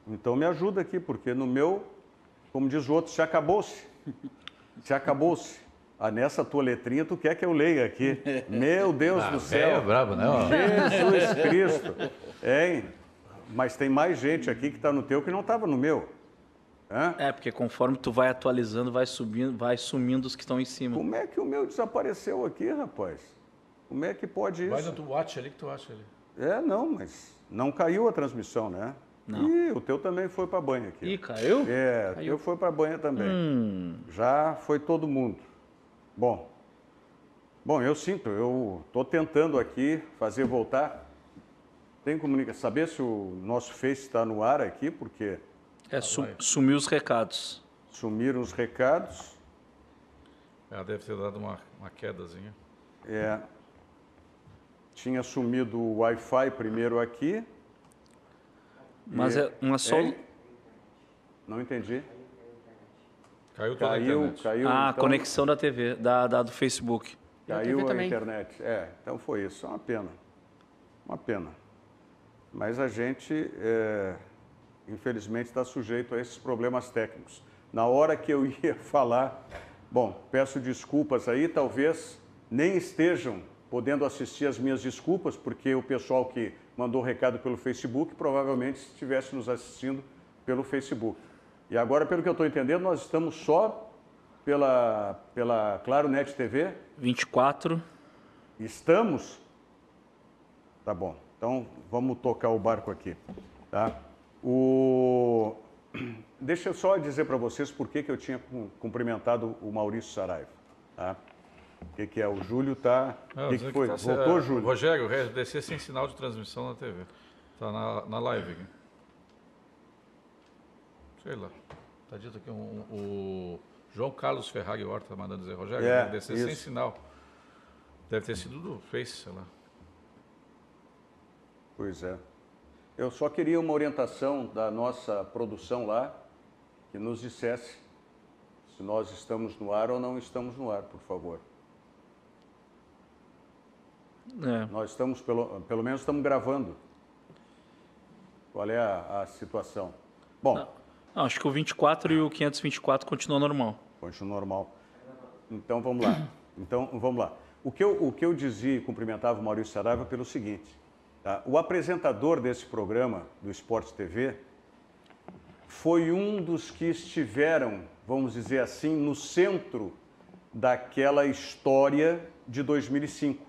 Então me ajuda aqui, porque no meu, como diz o outro, se acabou-se. Se acabou-se. Nessa tua letrinha, tu quer que eu leia aqui. Meu Deus do céu. É brabo, né? Jesus Cristo. Hein? Mas tem mais gente aqui que está no teu que não estava no meu. Porque conforme tu vai atualizando, vai sumindo os que estão em cima. Como é que o meu desapareceu aqui, rapaz? Como é que pode isso? Vai no do watch ali que tu acha ali. Não, mas não caiu a transmissão, né? Não. Ih, o teu também foi para a banha aqui. Ih, caiu? O teu foi para a banha também. Já foi todo mundo. Bom, eu estou tentando aqui fazer voltar. Tem comunicação, saber se o nosso Face está no ar aqui, porque... Sumiu os recados. Sumiram os recados. Deve ter dado uma quedazinha. Tinha sumido o Wi-Fi primeiro aqui. Mas Não entendi. Caiu toda a internet. A então, conexão da TV, do Facebook. Caiu a internet. Então foi isso. É uma pena. Uma pena. Mas a gente, infelizmente, está sujeito a esses problemas técnicos. Na hora que eu ia falar, peço desculpas aí, talvez nem estejam podendo assistir as minhas desculpas, porque o pessoal que mandou recado pelo Facebook provavelmente estivesse nos assistindo pelo Facebook. E agora, pelo que eu estou entendendo, nós estamos só pela Claro Net TV. 24. Estamos? Tá bom. Então, vamos tocar o barco aqui. Tá? Deixa eu só dizer para vocês por que eu tinha cumprimentado o Maurício Saraiva. Tá? O que é? O Júlio está... O que foi? Voltou, Júlio? Rogério, o RDC sem sinal de transmissão na TV. Está na live aqui. Sei lá. Está dito aqui o João Carlos Ferrari Horta está mandando dizer, Rogério, RDC sem sinal. Deve ter sido do Face, sei lá. Pois é. Eu só queria uma orientação da nossa produção lá, que nos dissesse se nós estamos no ar ou não estamos no ar, por favor. Nós estamos, pelo menos estamos gravando. Qual é a situação? Bom... Não, acho que o 24 e o 524 continuam normal. Continua normal. Então, vamos lá. O que eu dizia e cumprimentava o Maurício Saraiva pelo seguinte... Tá? O apresentador desse programa, do Esporte TV, foi um dos que estiveram, vamos dizer assim, no centro daquela história de 2005.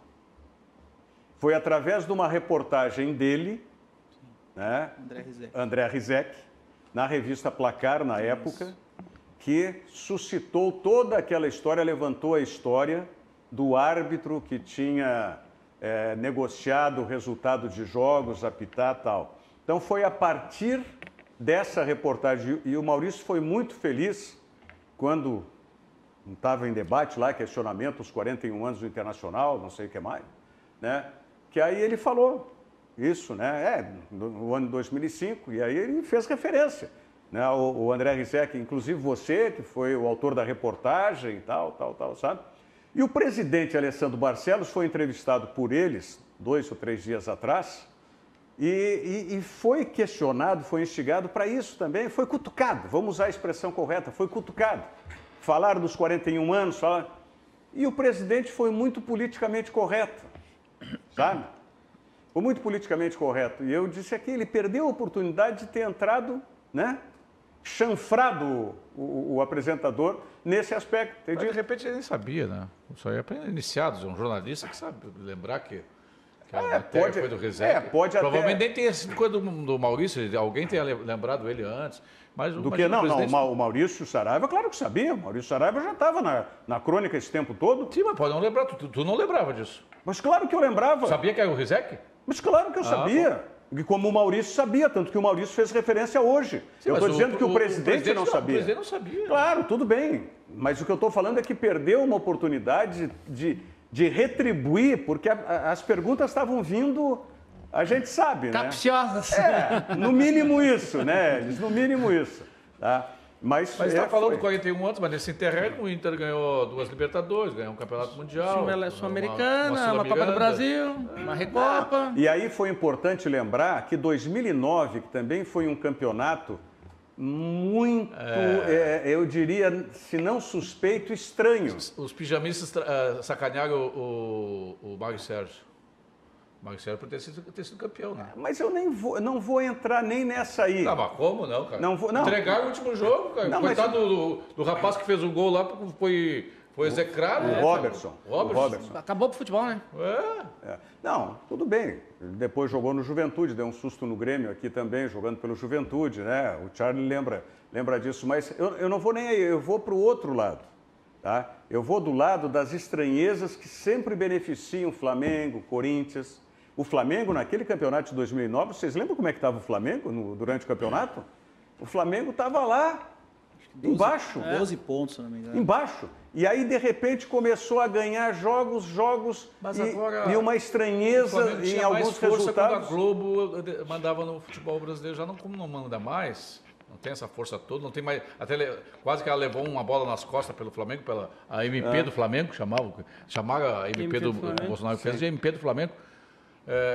Foi através de uma reportagem dele, né, André Rizek, na revista Placar, na época, que suscitou toda aquela história, levantou a história do árbitro que tinha... negociado o resultado de jogos, apitar e tal. Então foi a partir dessa reportagem, e o Maurício foi muito feliz quando estava em debate lá, questionamento, os 41 anos do Internacional, não sei o que mais, né? Que aí ele falou isso, né? No ano de 2005, e aí ele fez referência. né? O André Rizek, inclusive você, que foi o autor da reportagem e tal, sabe? E o presidente Alessandro Barcelos foi entrevistado por eles 2 ou 3 dias atrás e foi questionado, foi instigado para isso também, foi cutucado, vamos usar a expressão correta, foi cutucado. Falaram dos 41 anos, e o presidente foi muito politicamente correto, sabe? Foi muito politicamente correto. E eu disse aqui, ele perdeu a oportunidade de ter entrado, né? Chanfrado o apresentador nesse aspecto. Mas, de repente ele nem sabia, né? Só ia para iniciados, um jornalista que sabe lembrar que a matéria foi do Rizek. Provavelmente nem tenha sido coisa do Maurício, alguém tenha lembrado ele antes. Mas do que não, presidente... não, o Maurício Saraiva, claro que sabia. O Maurício Saraiva já estava na crônica esse tempo todo. Sim, mas pode não lembrar, tu não lembrava disso. Mas claro que eu lembrava. Sabia que era o Rizek? Mas claro que eu sabia. E como o Maurício sabia, tanto que o Maurício fez referência hoje. Sim, eu estou dizendo que o presidente não sabia. O presidente não sabia. Claro, tudo bem. Mas o que eu estou falando é que perdeu uma oportunidade de retribuir, porque as perguntas estavam vindo, a gente sabe, né? Capciosas. No mínimo isso, né? No mínimo isso. Tá? Mas está falando 41 anos, mas nesse interregno o Inter ganhou 2 Libertadores, ganhou um Campeonato Mundial. Sul-Americana, uma Copa do Brasil, uma Recopa. E aí foi importante lembrar que 2009, que também foi um campeonato muito, eu diria, se não suspeito, estranho. Os pijamistas sacanearam o Mário Sérgio. O Mário Sérgio por ter sido campeão, né? Mas eu não vou entrar nem nessa aí. Não, mas como não, cara? Não. Entregaram o último jogo, cara. Não, coitado do rapaz que fez o gol lá, foi execrado. O Robertson. Acabou pro futebol, né? Não, tudo bem. Ele depois jogou no Juventude, deu um susto no Grêmio aqui também, jogando pelo Juventude, né? O Charlie lembra disso. Mas eu não vou nem aí, eu vou para o outro lado. Tá? Eu vou do lado das estranhezas que sempre beneficiam Flamengo, Corinthians. O Flamengo, naquele campeonato de 2009, vocês lembram como é que estava o Flamengo durante o campeonato? O Flamengo estava lá, embaixo. 12 pontos, se não me engano. Embaixo. E aí, de repente, começou a ganhar jogos e uma estranheza em alguns resultados. Quando a Globo mandava no futebol brasileiro, já como não manda mais... Não tem essa força toda, não tem mais. Quase que ela levou uma bola nas costas pelo Flamengo, pela a MP do Flamengo, chamaram a MP do Bolsonaro fez de MP do Flamengo.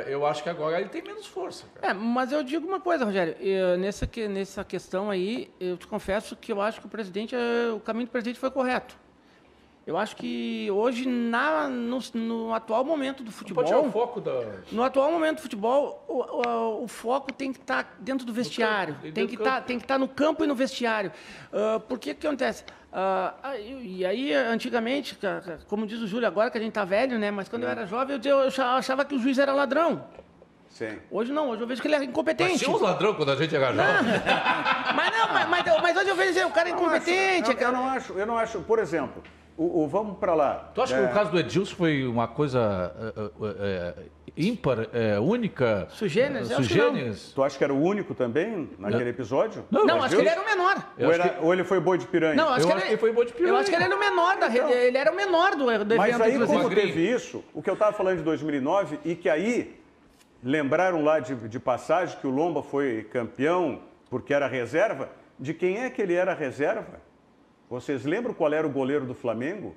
Eu acho que agora ele tem menos força. Cara. Mas eu digo uma coisa, Rogério, nessa questão aí, eu te confesso que eu acho que o caminho do presidente foi correto. Eu acho que hoje, no atual momento do futebol... Pode tirar o foco No atual momento do futebol, o foco tem que estar dentro do vestiário. Tem que estar no campo e no vestiário. Porque o que acontece? E aí, antigamente, como diz o Júlio, agora que a gente está velho, né? Mas quando eu era jovem, eu achava que o juiz era ladrão. Sim. Hoje não, hoje eu vejo que ele é incompetente. Mas tinha uns ladrão quando a gente era jovem. Mas hoje eu vejo que o cara é incompetente. Eu não acho, por exemplo... vamos para lá. Tu acha que o caso do Edilson foi uma coisa ímpar, única? Sugêneres? Tu acha que era o único também naquele episódio? Não, acho que ele era o menor. Ou ele foi boi de piranha? Não, acho que ele foi boi de piranha. Eu acho que ele era o menor ele era o menor do evento. Mas aí, como teve isso, o que eu estava falando de 2009, e que aí lembraram lá de passagem que o Lomba foi campeão porque era reserva, de quem é que ele era reserva? Vocês lembram qual era o goleiro do Flamengo?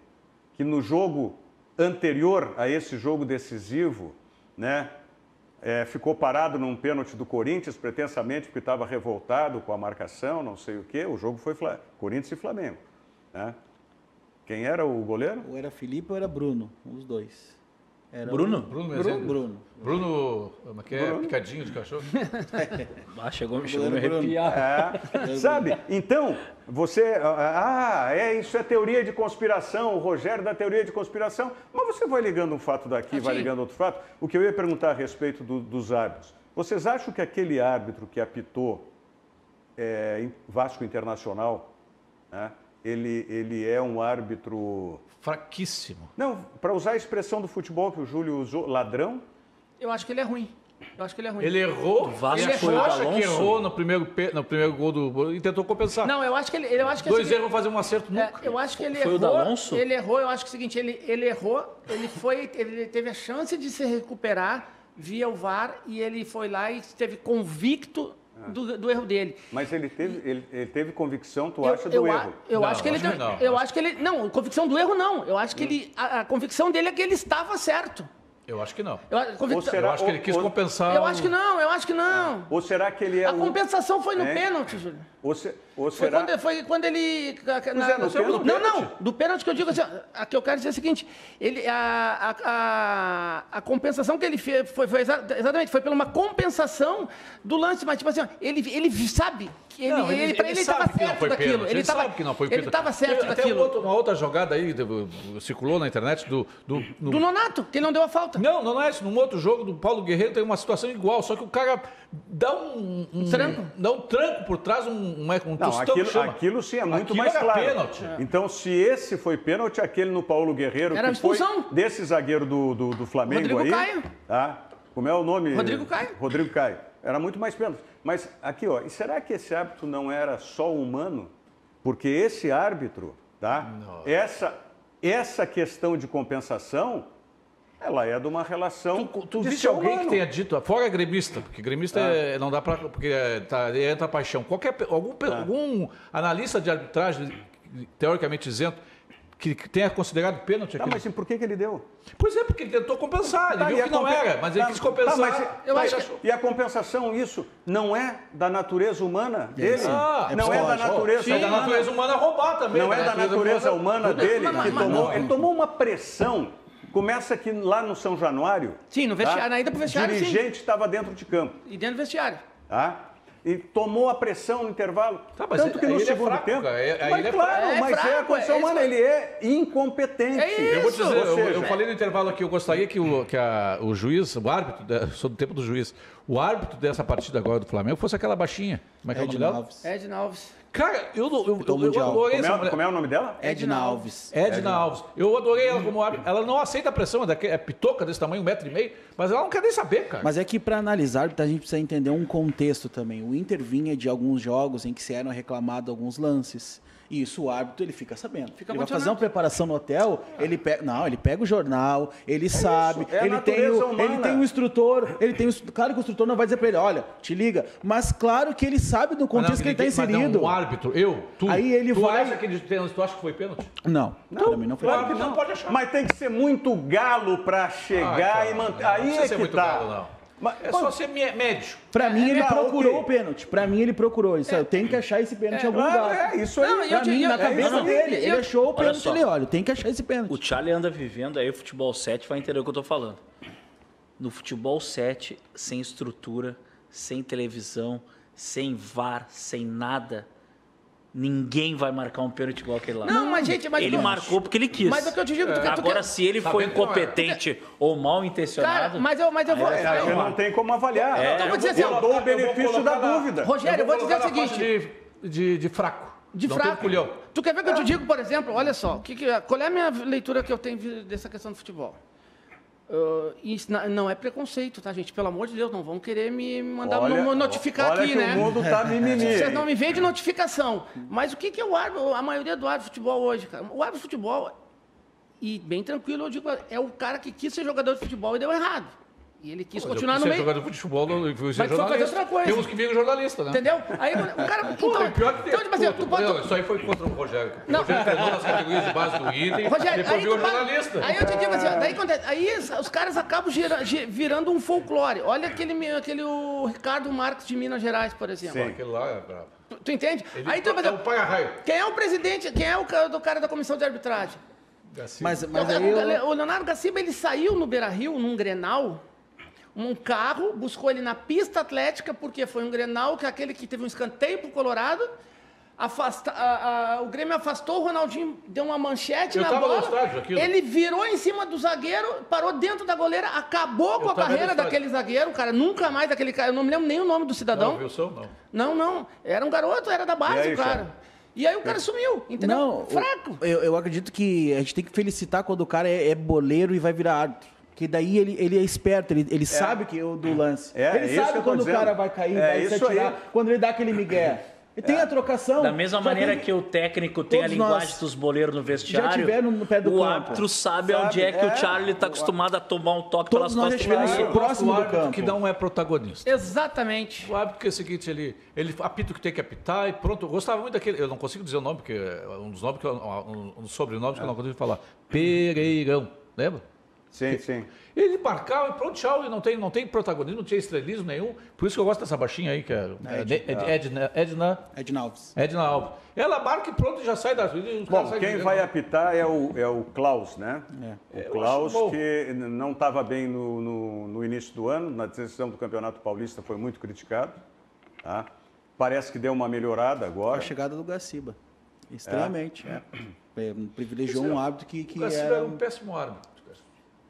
Que no jogo anterior a esse jogo decisivo, né, ficou parado num pênalti do Corinthians, pretensamente porque estava revoltado com a marcação, não sei o quê. O jogo foi Corinthians e Flamengo. Né? Quem era o goleiro? Ou era Felipe ou era Bruno, os dois. Era Bruno? Bruno, que é picadinho de cachorro. Chegou a me arrepiar. Sabe? Então, você... isso é teoria de conspiração, o Rogério da teoria de conspiração. Mas você vai ligando um fato daqui, vai ligando outro fato. O que eu ia perguntar a respeito dos árbitros. Vocês acham que aquele árbitro que apitou Vasco Internacional, né, ele é um árbitro... Fraquíssimo. Não, para usar a expressão do futebol que o Júlio usou, ladrão? Eu acho que ele é ruim. Ele errou. Ele acha que errou no primeiro gol do e tentou compensar. Não, eu acho que ele... Dois erros fazer um acerto nunca. Eu acho que ele errou. Foi o da Alonso? Ele errou, eu acho que é o seguinte, ele errou, ele teve a chance de se recuperar via o VAR e ele foi lá e esteve convicto do erro dele. Mas ele teve convicção, tu acha, do erro? Eu acho que ele... Eu acho que ele... Não, convicção do erro não. Eu acho que ele... A convicção dele é que ele estava certo. Eu acho que não. Eu acho que ele quis compensar... Eu acho que não. Ou será que ele é A compensação foi no pênalti, Júlio. Ou será... Foi quando ele... Não, do pênalti que eu digo assim, a que eu quero dizer é o seguinte, a compensação que ele fez foi exatamente, foi pela uma compensação do lance, mas tipo assim, ele sabe que ele estava certo daquilo. Ele sabe que não foi pênalti. Ele estava certo daquilo. Até uma outra jogada aí, circulou na internet do Nonato, que ele não deu a falta. Não é isso. Num outro jogo do Paulo Guerreiro tem uma situação igual, só que o cara dá um tranco por trás, um tostão que chama. Aquilo sim é muito mais claro. Pênalti. Então, se esse foi pênalti, aquele no Paulo Guerreiro, era que expulsão. Foi desse zagueiro do Flamengo Rodrigo aí. Caio. Tá? Como é o nome? Rodrigo Caio. Rodrigo Caio. Era muito mais pênalti. Mas aqui, ó, e será que esse árbitro não era só humano? Porque esse árbitro, tá? Essa questão de compensação, ela é de uma relação. Tu viste alguém que tenha dito, fora gremista, porque gremista não dá para. Porque entra a paixão. Algum analista de arbitragem, teoricamente isento, que tenha considerado pênalti aqui. Mas por que ele deu? Pois é, porque ele tentou compensar. Ele viu que não era, mas ele quis compensar. E a compensação, isso não é da natureza humana dele? Não é da natureza humana. É da natureza humana roubar também. Não é da natureza humana dele que tomou. Ele tomou uma pressão. Começa aqui lá no São Januário. Sim, no vestiário, na ida pro vestiário, sim. O dirigente estava dentro de campo. E dentro do vestiário. Tá? E tomou a pressão no intervalo. Tanto que no segundo tempo. Mas é a condição humana, ele é incompetente. Eu vou dizer, eu falei no intervalo aqui, eu gostaria que o juiz, o árbitro, sou do tempo do juiz, o árbitro dessa partida agora do Flamengo fosse aquela baixinha. Como é que é o nome dela? Edna Alves. Cara, eu adorei essa mulher. Como é o nome dela? Edna Alves. Edna Alves. Eu adorei ela como árbitro. Ela não aceita a pressão, é pitoca desse tamanho, 1,5 m, mas ela não quer nem saber, cara. Mas é que para analisar, a gente precisa entender um contexto também. O Inter vinha de alguns jogos em que se eram reclamados alguns lances. E isso o árbitro, ele fica sabendo. Ele vai fazer uma preparação no hotel, ele pega o jornal, ele sabe, ele tem um instrutor, claro que o instrutor não vai dizer para ele, olha, te liga, mas claro que ele sabe do contexto que ele está inserido. Mas o árbitro, tu acha que foi pênalti? Não, para mim não foi pênalti. Não pode achar. Mas tem que ser muito galo para chegar e manter. Aí é que tá. É só ser médio. Pra mim, ele procurou o pênalti. Pra mim, ele procurou. Isso, eu tenho que achar esse pênalti em algum lugar. Isso aí. Pra mim, na cabeça dele, ele achou o pênalti ali. Olha, tem que achar esse pênalti. O Charlie anda vivendo aí o futebol 7, vai entender o que eu tô falando. No futebol 7, sem estrutura, sem televisão, sem VAR, sem nada, ninguém vai marcar um pênalti igual aquele lá. Não, mas gente... Ele marcou porque ele quis. Mas o que eu te digo... Agora, se ele foi incompetente ou mal intencionado... Cara, mas eu vou... Eu não tem como avaliar. Eu dou o benefício da dúvida. Rogério, eu vou dizer o seguinte... De fraco. De fraco. Tu quer ver que eu te digo, por exemplo, olha só, qual é a minha leitura que eu tenho dessa questão do futebol? Isso não é preconceito, tá, gente? Pelo amor de Deus, não vão querer me mandar notificar aqui, né? O mundo tá mimimi. Vocês não me veem de notificação. Mas o que é o árbitro, a maioria do árbitro de futebol hoje, cara? O árbitro de futebol, e bem tranquilo, eu digo, é o cara que quis ser jogador de futebol e deu errado. E ele quis continuar no meio. Jogador de futebol, não fui ser mas foi fazer outra coisa. Temos que vir jornalista, né? Entendeu? Aí o cara... pior que tem. Então, tipo assim, tu pode... Isso aí foi contra o Rogério. O Rogério treinou nas categorias de base do Inter, Rogério, depois virou jornalista. Aí eu te digo assim, aí os caras acabam virando um folclore. Olha aquele o Ricardo Marques de Minas Gerais, por exemplo. Sim. Aquele lá é bravo. Tu entende? Aí tu vai dizer, quem é o presidente, quem é o cara da comissão de arbitragem? Mas aí o Leonardo Gaciba, ele saiu no Beira-Rio, num Grenal, um carro, buscou ele na pista atlética, porque foi um Grenal, que é aquele que teve um escanteio pro Colorado, o Grêmio afastou, o Ronaldinho deu uma manchete na bola, ele virou em cima do zagueiro, parou dentro da goleira, acabou com a carreira daquele zagueiro, cara, nunca mais daquele cara, eu não me lembro nem o nome do cidadão. Não, Wilson, não, era um garoto, era da base, cara. E aí o cara sumiu, entendeu? Não, fraco. Eu acredito que a gente tem que felicitar quando o cara é boleiro e vai virar árbitro. Que daí ele é esperto, ele sabe que do lance. Ele sabe quando o cara vai cair, vai se atirar, quando ele dá aquele migué. E tem a trocação. Da mesma maneira que o técnico tem a linguagem dos boleiros no vestiário, já tiveram no pé do o campo. árbitro sabe onde é que o Charlie está acostumado a tomar um toque Todos pelas nós já costas. tivemos Aí, próximo o do árbitro campo. que não é protagonista. Exatamente. O árbitro que é o seguinte, ele apita o que tem que apitar e pronto. Eu gostava muito daquele, eu não consigo dizer o nome, porque é um dos nomes um dos sobrenomes que eu não consigo falar. Pereirão, lembra? Sim, sim. Ele marcava e pronto, tchau, e não tem protagonismo, não tinha estrelismo nenhum. Por isso que eu gosto dessa baixinha aí, que é Edna Alves. Edna Alves. Ela marca e pronto, já sai das... Bom, quem vai apitar é o Klaus, né? O Klaus, que não estava bem no início do ano, na decisão do Campeonato Paulista foi muito criticado. Tá? Parece que deu uma melhorada agora. A chegada do Gaciba. Extremamente. Privilegiou um árbitro que o Gaciba era um péssimo árbitro.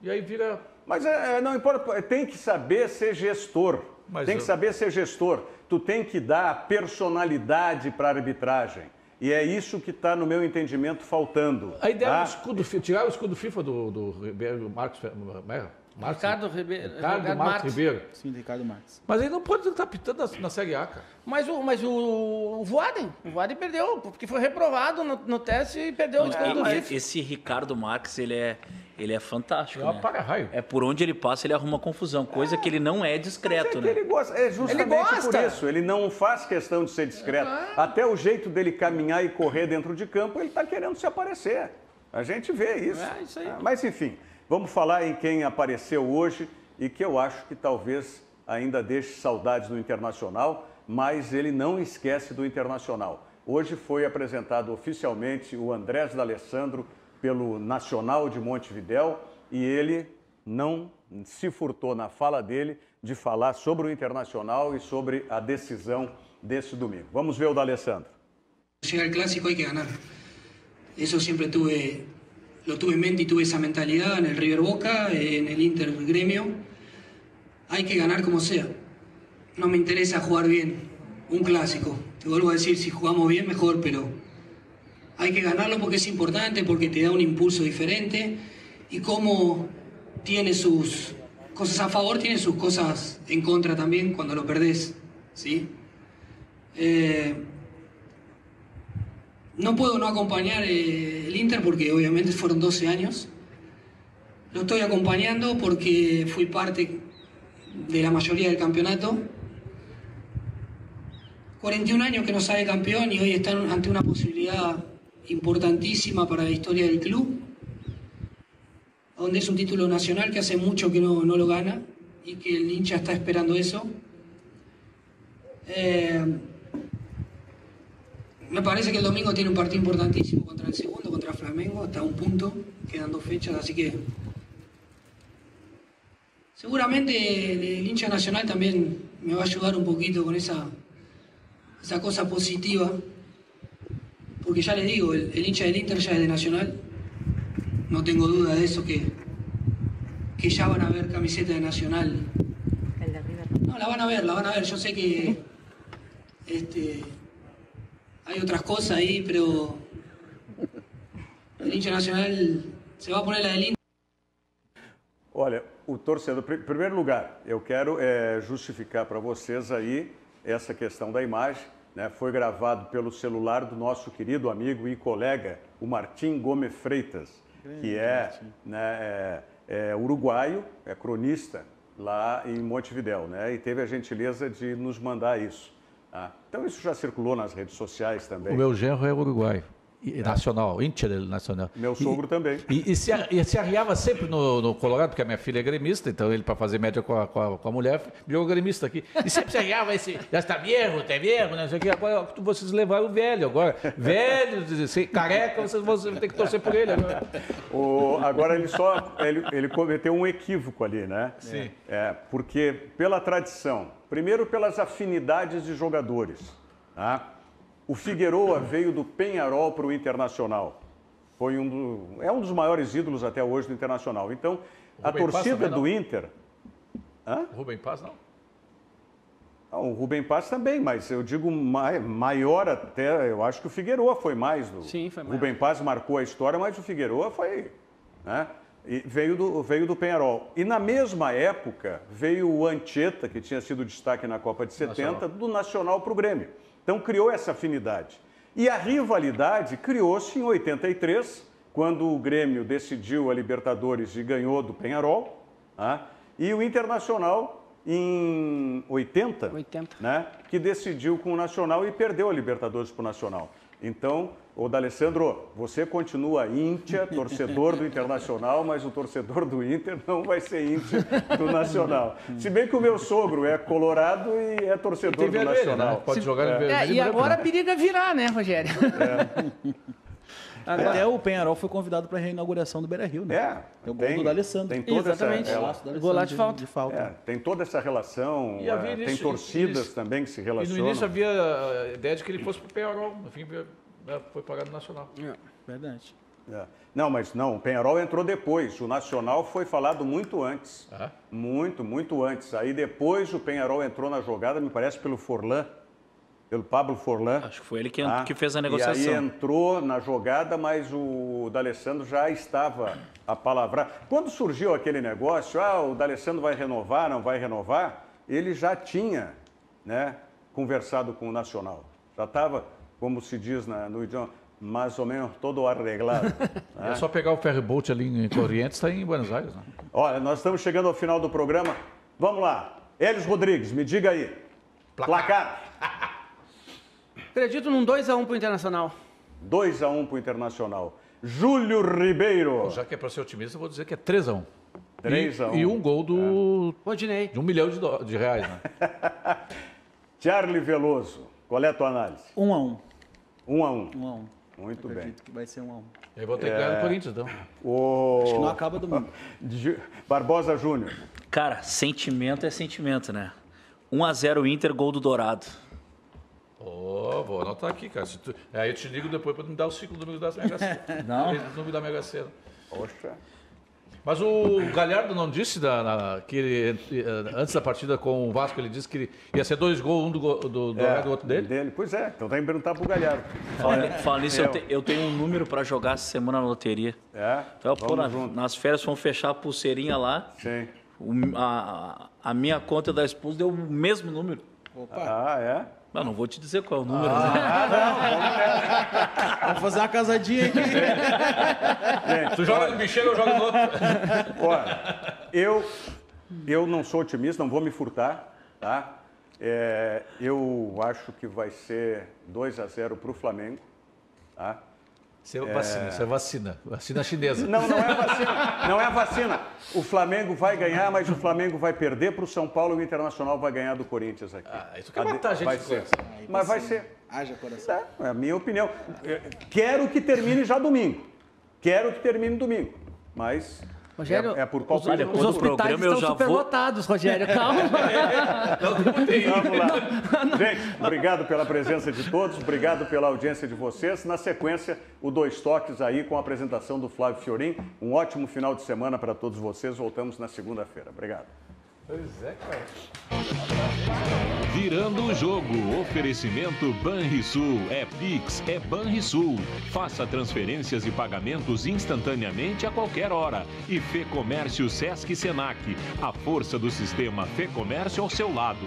E aí vira... Mas não importa, tem que saber ser gestor. Que saber ser gestor. Tu tem que dar personalidade para a arbitragem. E é isso que está, no meu entendimento, faltando. A ideia do tirar o escudo FIFA do Ribeiro Marcos... Ricardo Marcos Ribeiro. Sim, Ricardo Marques. Mas ele não pode estar pitando na Série A, cara. Mas o Voaden perdeu, porque foi reprovado no teste e perdeu o escudo do FIFA. Esse Ricardo Marques, ele é fantástico, né? Para-raio. É por onde ele passa, ele arruma confusão, coisa que ele não é discreto, né? Ele gosta, justamente por isso, ele não faz questão de ser discreto. Até o jeito dele caminhar e correr dentro de campo, ele está querendo se aparecer. A gente vê isso. Isso aí. Mas enfim, vamos falar em quem apareceu hoje e que eu acho que talvez ainda deixe saudades do Internacional, mas ele não esquece do Internacional. Hoje foi apresentado oficialmente o Andrés D'Alessandro pelo Nacional de Montevidéu e ele não se furtou na fala dele de falar sobre o Internacional e sobre a decisão desse domingo. Vamos ver o D'Alessandro. Llega el clásico hay que ganar. Eso siempre lo tuve en mente y tuve esa mentalidad en el River Boca, en el Inter Gremio. Hay que ganar como sea. No me interesa jugar bien un clásico. Te vuelvo a decir, si jugamos bien mejor, pero hay que ganarlo porque es importante, porque te da un impulso diferente y como tiene sus cosas a favor, tiene sus cosas en contra también cuando lo perdés, ¿sí? No puedo no acompañar el Inter porque obviamente fueron 12 años. Lo estoy acompañando porque fui parte de la mayoría del campeonato. 41 años que no sale campeón y hoy están ante una posibilidad importantísima para la historia del club, donde es un título nacional que hace mucho que no lo gana y que el hincha está esperando eso. Me parece que el domingo tiene un partido importantísimo contra el segundo, contra Flamengo, hasta un punto, quedan 2 fechas, así que seguramente el hincha nacional también me va a ayudar un poquito con esa cosa positiva, porque ya les digo, el hincha del Inter ya es de Nacional, no tengo duda de eso, que ya van a ver camiseta de Nacional. No, la van a ver, yo sé que hay otras cosas ahí, pero el hincha nacional se va a poner la del Inter. Olha, o torcedor, em primeiro lugar, eu quero justificar para vocês aí essa questão da imagem, né? Foi gravado pelo celular do nosso querido amigo e colega, o Martim Gomes Freitas, que é uruguaio, é cronista lá em Montevidéu, né? E teve a gentileza de nos mandar isso. Então isso já circulou nas redes sociais também. O meu genro é uruguaio, nacional, internacional. Meu sogro também. E se arriava sempre no Colorado, porque a minha filha é gremista, então ele, para fazer média com a mulher, virou gremista aqui. E sempre se arriava já está viejo, não sei o que. Agora vocês levaram o velho, agora. Velho, careca, vocês vão ter que torcer por ele agora. Agora ele cometeu um equívoco ali, né? Sim. Porque pela tradição, primeiro pelas afinidades de jogadores, tá? O Figueroa veio do Peñarol para o Internacional. É um dos maiores ídolos até hoje do Internacional. Então, a torcida do Inter... O Rubem Paz, não? O Rubem Paz também, mas eu digo maior até... Eu acho que o Figueroa foi mais. Sim, foi mais. O Rubem Paz marcou a história, mas o Figueroa foi... Né? E veio do Peñarol. E na mesma época veio o Anchieta, que tinha sido destaque na Copa de 70, do Nacional para o Grêmio. Então criou essa afinidade. E a rivalidade criou-se em 83, quando o Grêmio decidiu a Libertadores e ganhou do Peñarol, né? E o Internacional em 80, né? Que decidiu com o Nacional e perdeu a Libertadores para o Nacional. Então, ô D'Alessandro, você continua íntia, torcedor do Internacional, mas o torcedor do Inter não vai ser íntia do Nacional. Se bem que o meu sogro é colorado e é torcedor do vermelho, Nacional. Né? Pode jogar em vermelho. E agora periga virar, né, Rogério? Até o Peñarol foi convidado para a reinauguração do Beira-Rio, né? Tem o gol do D'Alessandro. Tem toda Exatamente. Golaço de falta. Tem toda essa relação, tem torcidas também que se relacionam. E no início havia a ideia de que ele fosse para o Peñarol, no fim foi pagado no Nacional. Verdade. Não, mas não, o Peñarol entrou depois, o Nacional foi falado muito antes, muito antes. Aí depois o Peñarol entrou na jogada, me parece pelo Forlan, pelo Pablo Forlan. Acho que foi ele que fez a negociação. E aí entrou na jogada, mas o D'Alessandro já estava a palavrar. Quando surgiu aquele negócio, o D'Alessandro vai renovar, não vai renovar, ele já tinha, né, conversado com o Nacional. Já estava, como se diz no idioma, mais ou menos todo arreglado. É só pegar o ferryboat ali em Corrientes, está em Buenos Aires. Né? Olha, nós estamos chegando ao final do programa. Vamos lá. Helios Rodrigues, me diga aí. Placar. Acredito num 2-1 pro Internacional. 2-1 pro Internacional. Júlio Ribeiro. Já que é para ser otimista, eu vou dizer que é 3-1. 3-1. E um gol do Rodinei. De R$1 milhão de reais, né? Charlie Veloso, qual é a tua análise? 1-1. 1-1. 1-1. Muito bem. Acredito que vai ser 1-1. Eu vou ter que ganhar do Corinthians, então. Acho que não acaba domingo. Barbosa Júnior. Cara, sentimento é sentimento, né? 1-0 Inter, gol do Dourado. Vou anotar aqui, cara. Aí eu te ligo depois para me dar o ciclo do número da Mega Sena. Não? O número da Mega Sena. Poxa. Mas o Galhardo não disse que ele, antes da partida com o Vasco, ele disse que ia ser 2 gols, um do Dourado e o outro dele? Pois é, então tem que perguntar pro Galhardo. Falando nisso, eu tenho um número para jogar essa semana na loteria. Então, nas férias vamos fechar a pulseirinha lá. Sim. A minha conta da esposa deu o mesmo número. Opa. Não vou te dizer qual é o número. Vamos fazer uma casadinha aqui. Gente, tu joga no bicheiro, eu jogo no outro. Olha, eu não sou otimista, não vou me furtar, tá? Eu acho que vai ser 2-0 para o Flamengo, tá? Isso é vacina. Vacina chinesa. Não é vacina. Não é vacina. O Flamengo vai ganhar, mas o Flamengo vai perder para o São Paulo e o Internacional vai ganhar do Corinthians aqui. Isso quer matar a gente. Vai ser. Mas vai ser. Haja coração. É a minha opinião. Quero que termine já domingo. Mas... Rogério, por qual os hospitais estão superlotados, Rogério, calma. Vamos lá. Gente, obrigado pela presença de todos, obrigado pela audiência de vocês. Na sequência, o Dois Toques aí com a apresentação do Flávio Fiorin. Um ótimo final de semana para todos vocês. Voltamos na segunda-feira. Obrigado. Pois é, cara. Virando o jogo. Oferecimento Banrisul. É Pix, é Banrisul. Faça transferências e pagamentos instantaneamente a qualquer hora. E Fê Comércio Sesc Senac. A força do sistema Fê Comércio ao seu lado.